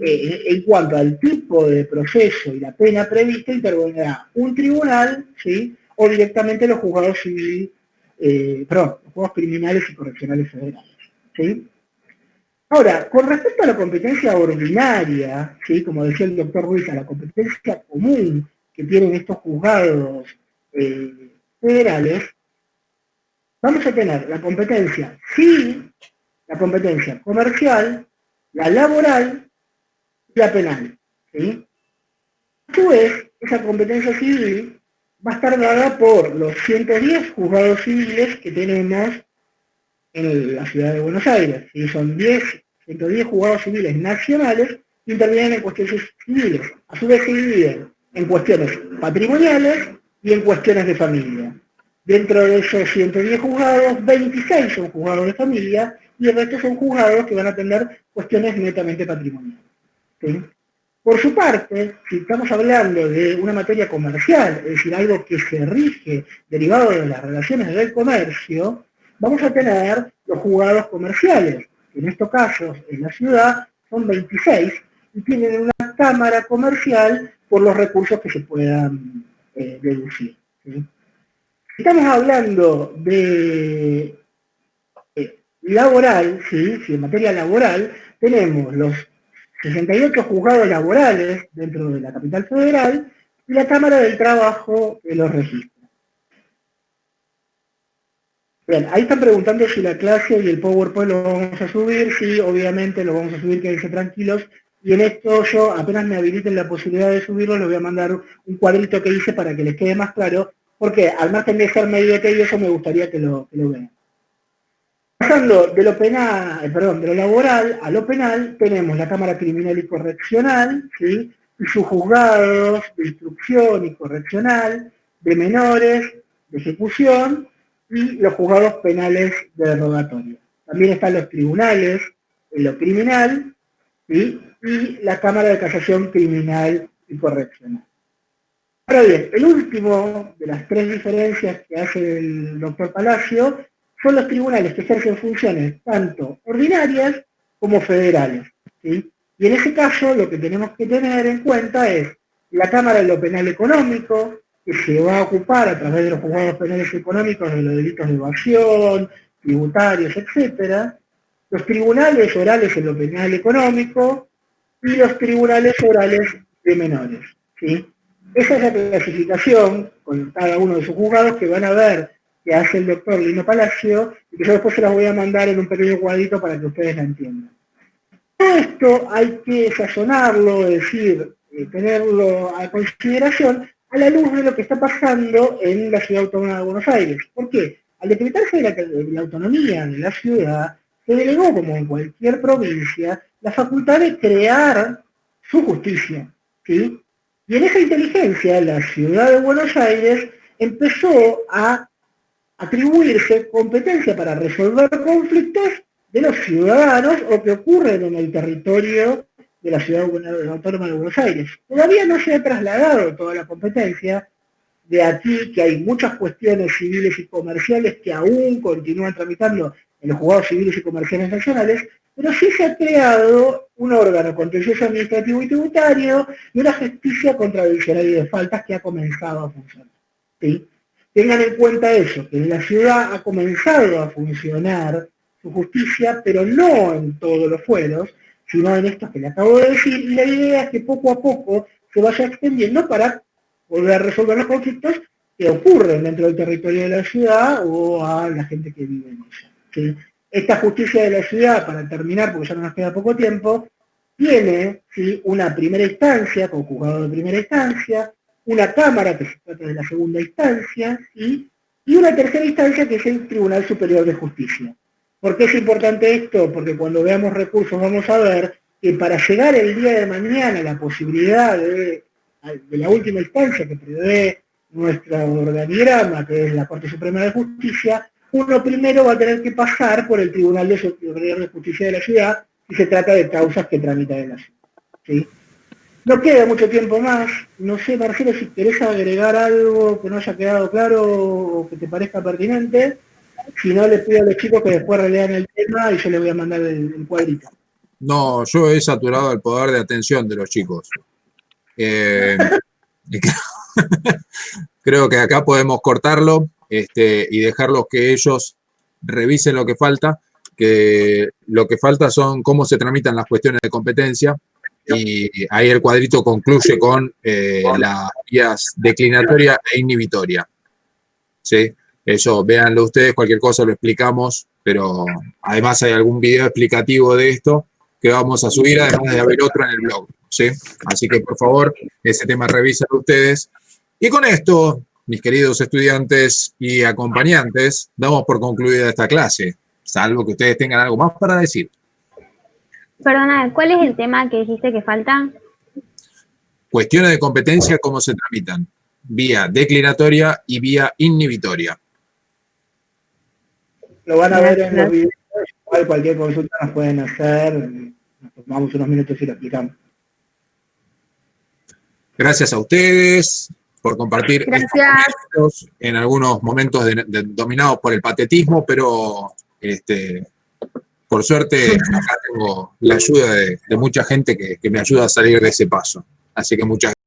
en cuanto al tipo de proceso y la pena prevista, intervendrá un tribunal, ¿sí? O directamente los juzgados civiles, los juzgados criminales y correccionales federales, ¿sí? Ahora, con respecto a la competencia ordinaria, ¿sí? Como decía el doctor Ruiz, a la competencia común que tienen estos juzgados federales, vamos a tener la competencia civil, la competencia comercial, la laboral y la penal, ¿sí? A su vez, esa competencia civil va a estar dada por los 110 juzgados civiles que tenemos en la ciudad de Buenos Aires, ¿sí? Son 110 juzgados civiles nacionales que intervienen en cuestiones civiles. A su vez se dividen en cuestiones patrimoniales y en cuestiones de familia. Dentro de esos 110 juzgados, 26 son juzgados de familia y el resto son juzgados que van a atender cuestiones netamente patrimoniales, ¿sí? Por su parte, si estamos hablando de una materia comercial, es decir, algo que se rige derivado de las relaciones del comercio, vamos a tener los juzgados comerciales, que en estos casos en la ciudad son 26 y tienen una cámara comercial por los recursos que se puedan deducir, ¿sí? Estamos hablando de laboral, ¿sí? Si en materia laboral tenemos los 68 juzgados laborales dentro de la capital federal y la Cámara del Trabajo que los registra. Bien, ahí están preguntando si la clase y el PowerPoint lo vamos a subir. Sí, obviamente lo vamos a subir, quédense tranquilos. Y en esto yo, apenas me habiliten la posibilidad de subirlo, les voy a mandar un cuadrito que hice para que les quede más claro, porque al margen de ser medio tedioso me gustaría que lo vean. Pasando de lo penal, de lo laboral a lo penal, tenemos la Cámara Criminal y Correccional, ¿sí? Y sus juzgados de instrucción y correccional, de menores, de ejecución, y los juzgados penales de rogatoria. También están los tribunales en lo criminal, ¿sí? Y la Cámara de Casación Criminal y Correccional. Ahora bien, el último de las tres diferencias que hace el doctor Palacio son los tribunales que ejercen funciones tanto ordinarias como federales, ¿sí? Y en ese caso lo que tenemos que tener en cuenta es la Cámara de lo Penal Económico, que se va a ocupar a través de los juzgados penales económicos de los delitos de evasión, tributarios, etc. Los tribunales orales en lo penal económico y los tribunales orales de menores, ¿sí? Esa es la clasificación con cada uno de sus juzgados que van a ver que hace el doctor Lino Palacio y que yo después se las voy a mandar en un pequeño cuadrito para que ustedes la entiendan. Todo esto hay que sazonarlo, es decir, tenerlo a consideración a la luz de lo que está pasando en la Ciudad Autónoma de Buenos Aires. ¿Por qué? Al decretarse la autonomía de la ciudad, se delegó, como en cualquier provincia, la facultad de crear su justicia, ¿sí? Y en esa inteligencia, la ciudad de Buenos Aires empezó a atribuirse competencia para resolver conflictos de los ciudadanos o que ocurren en el territorio de la ciudad autónoma de Buenos Aires. Todavía no se ha trasladado toda la competencia, de aquí que hay muchas cuestiones civiles y comerciales que aún continúan tramitando en los juzgados civiles y comerciales nacionales, pero sí se ha creado un órgano contencioso administrativo y tributario y una justicia contradiccional y de faltas que ha comenzado a funcionar. ¿Sí? Tengan en cuenta eso, que en la ciudad ha comenzado a funcionar su justicia, pero no en todos los fueros, sino en estos que le acabo de decir, y la idea es que poco a poco se vaya extendiendo para volver a resolver los conflictos que ocurren dentro del territorio de la ciudad o a la gente que vive en ella. ¿Sí? Esta justicia de la ciudad, para terminar, porque ya no nos queda poco tiempo, tiene, ¿sí?, una primera instancia, con juzgado de primera instancia, una cámara que se trata de la segunda instancia, ¿sí?, y una tercera instancia que es el Tribunal Superior de Justicia. ¿Por qué es importante esto? Porque cuando veamos recursos vamos a ver que para llegar el día de mañana a la posibilidad de la última instancia que prevé nuestro organigrama, que es la Corte Suprema de Justicia, uno primero va a tener que pasar por el Tribunal de Superior de Justicia de la ciudad si se trata de causas que tramitan en la ciudad. ¿Sí? No queda mucho tiempo más. No sé, Marcelo, si querés agregar algo que no haya quedado claro o que te parezca pertinente. Si no, les pido a los chicos que después relean el tema y yo les voy a mandar el cuadrito. No, yo he saturado el poder de atención de los chicos. Creo que acá podemos cortarlo y dejarlos que ellos revisen lo que falta, que lo que falta son cómo se tramitan las cuestiones de competencia, y ahí el cuadrito concluye con las vías declinatoria e inhibitoria. ¿Sí? Eso, véanlo ustedes, cualquier cosa lo explicamos, pero además hay algún video explicativo de esto que vamos a subir, además de haber otro en el blog. ¿Sí? Así que, por favor, ese tema revísenlo ustedes. Y con esto, mis queridos estudiantes y acompañantes, damos por concluida esta clase, salvo que ustedes tengan algo más para decir. Perdona, ¿cuál es el tema que dijiste que falta? Cuestiones de competencia, ¿cómo se tramitan? Vía declinatoria y vía inhibitoria. Lo van a ver en los videos, igual cualquier consulta nos pueden hacer, nos tomamos unos minutos y lo explicamos. Gracias a ustedes por compartir estos momentos, en algunos momentos dominados por el patetismo, pero por suerte acá tengo la ayuda de mucha gente que me ayuda a salir de ese paso. Así que muchas gracias.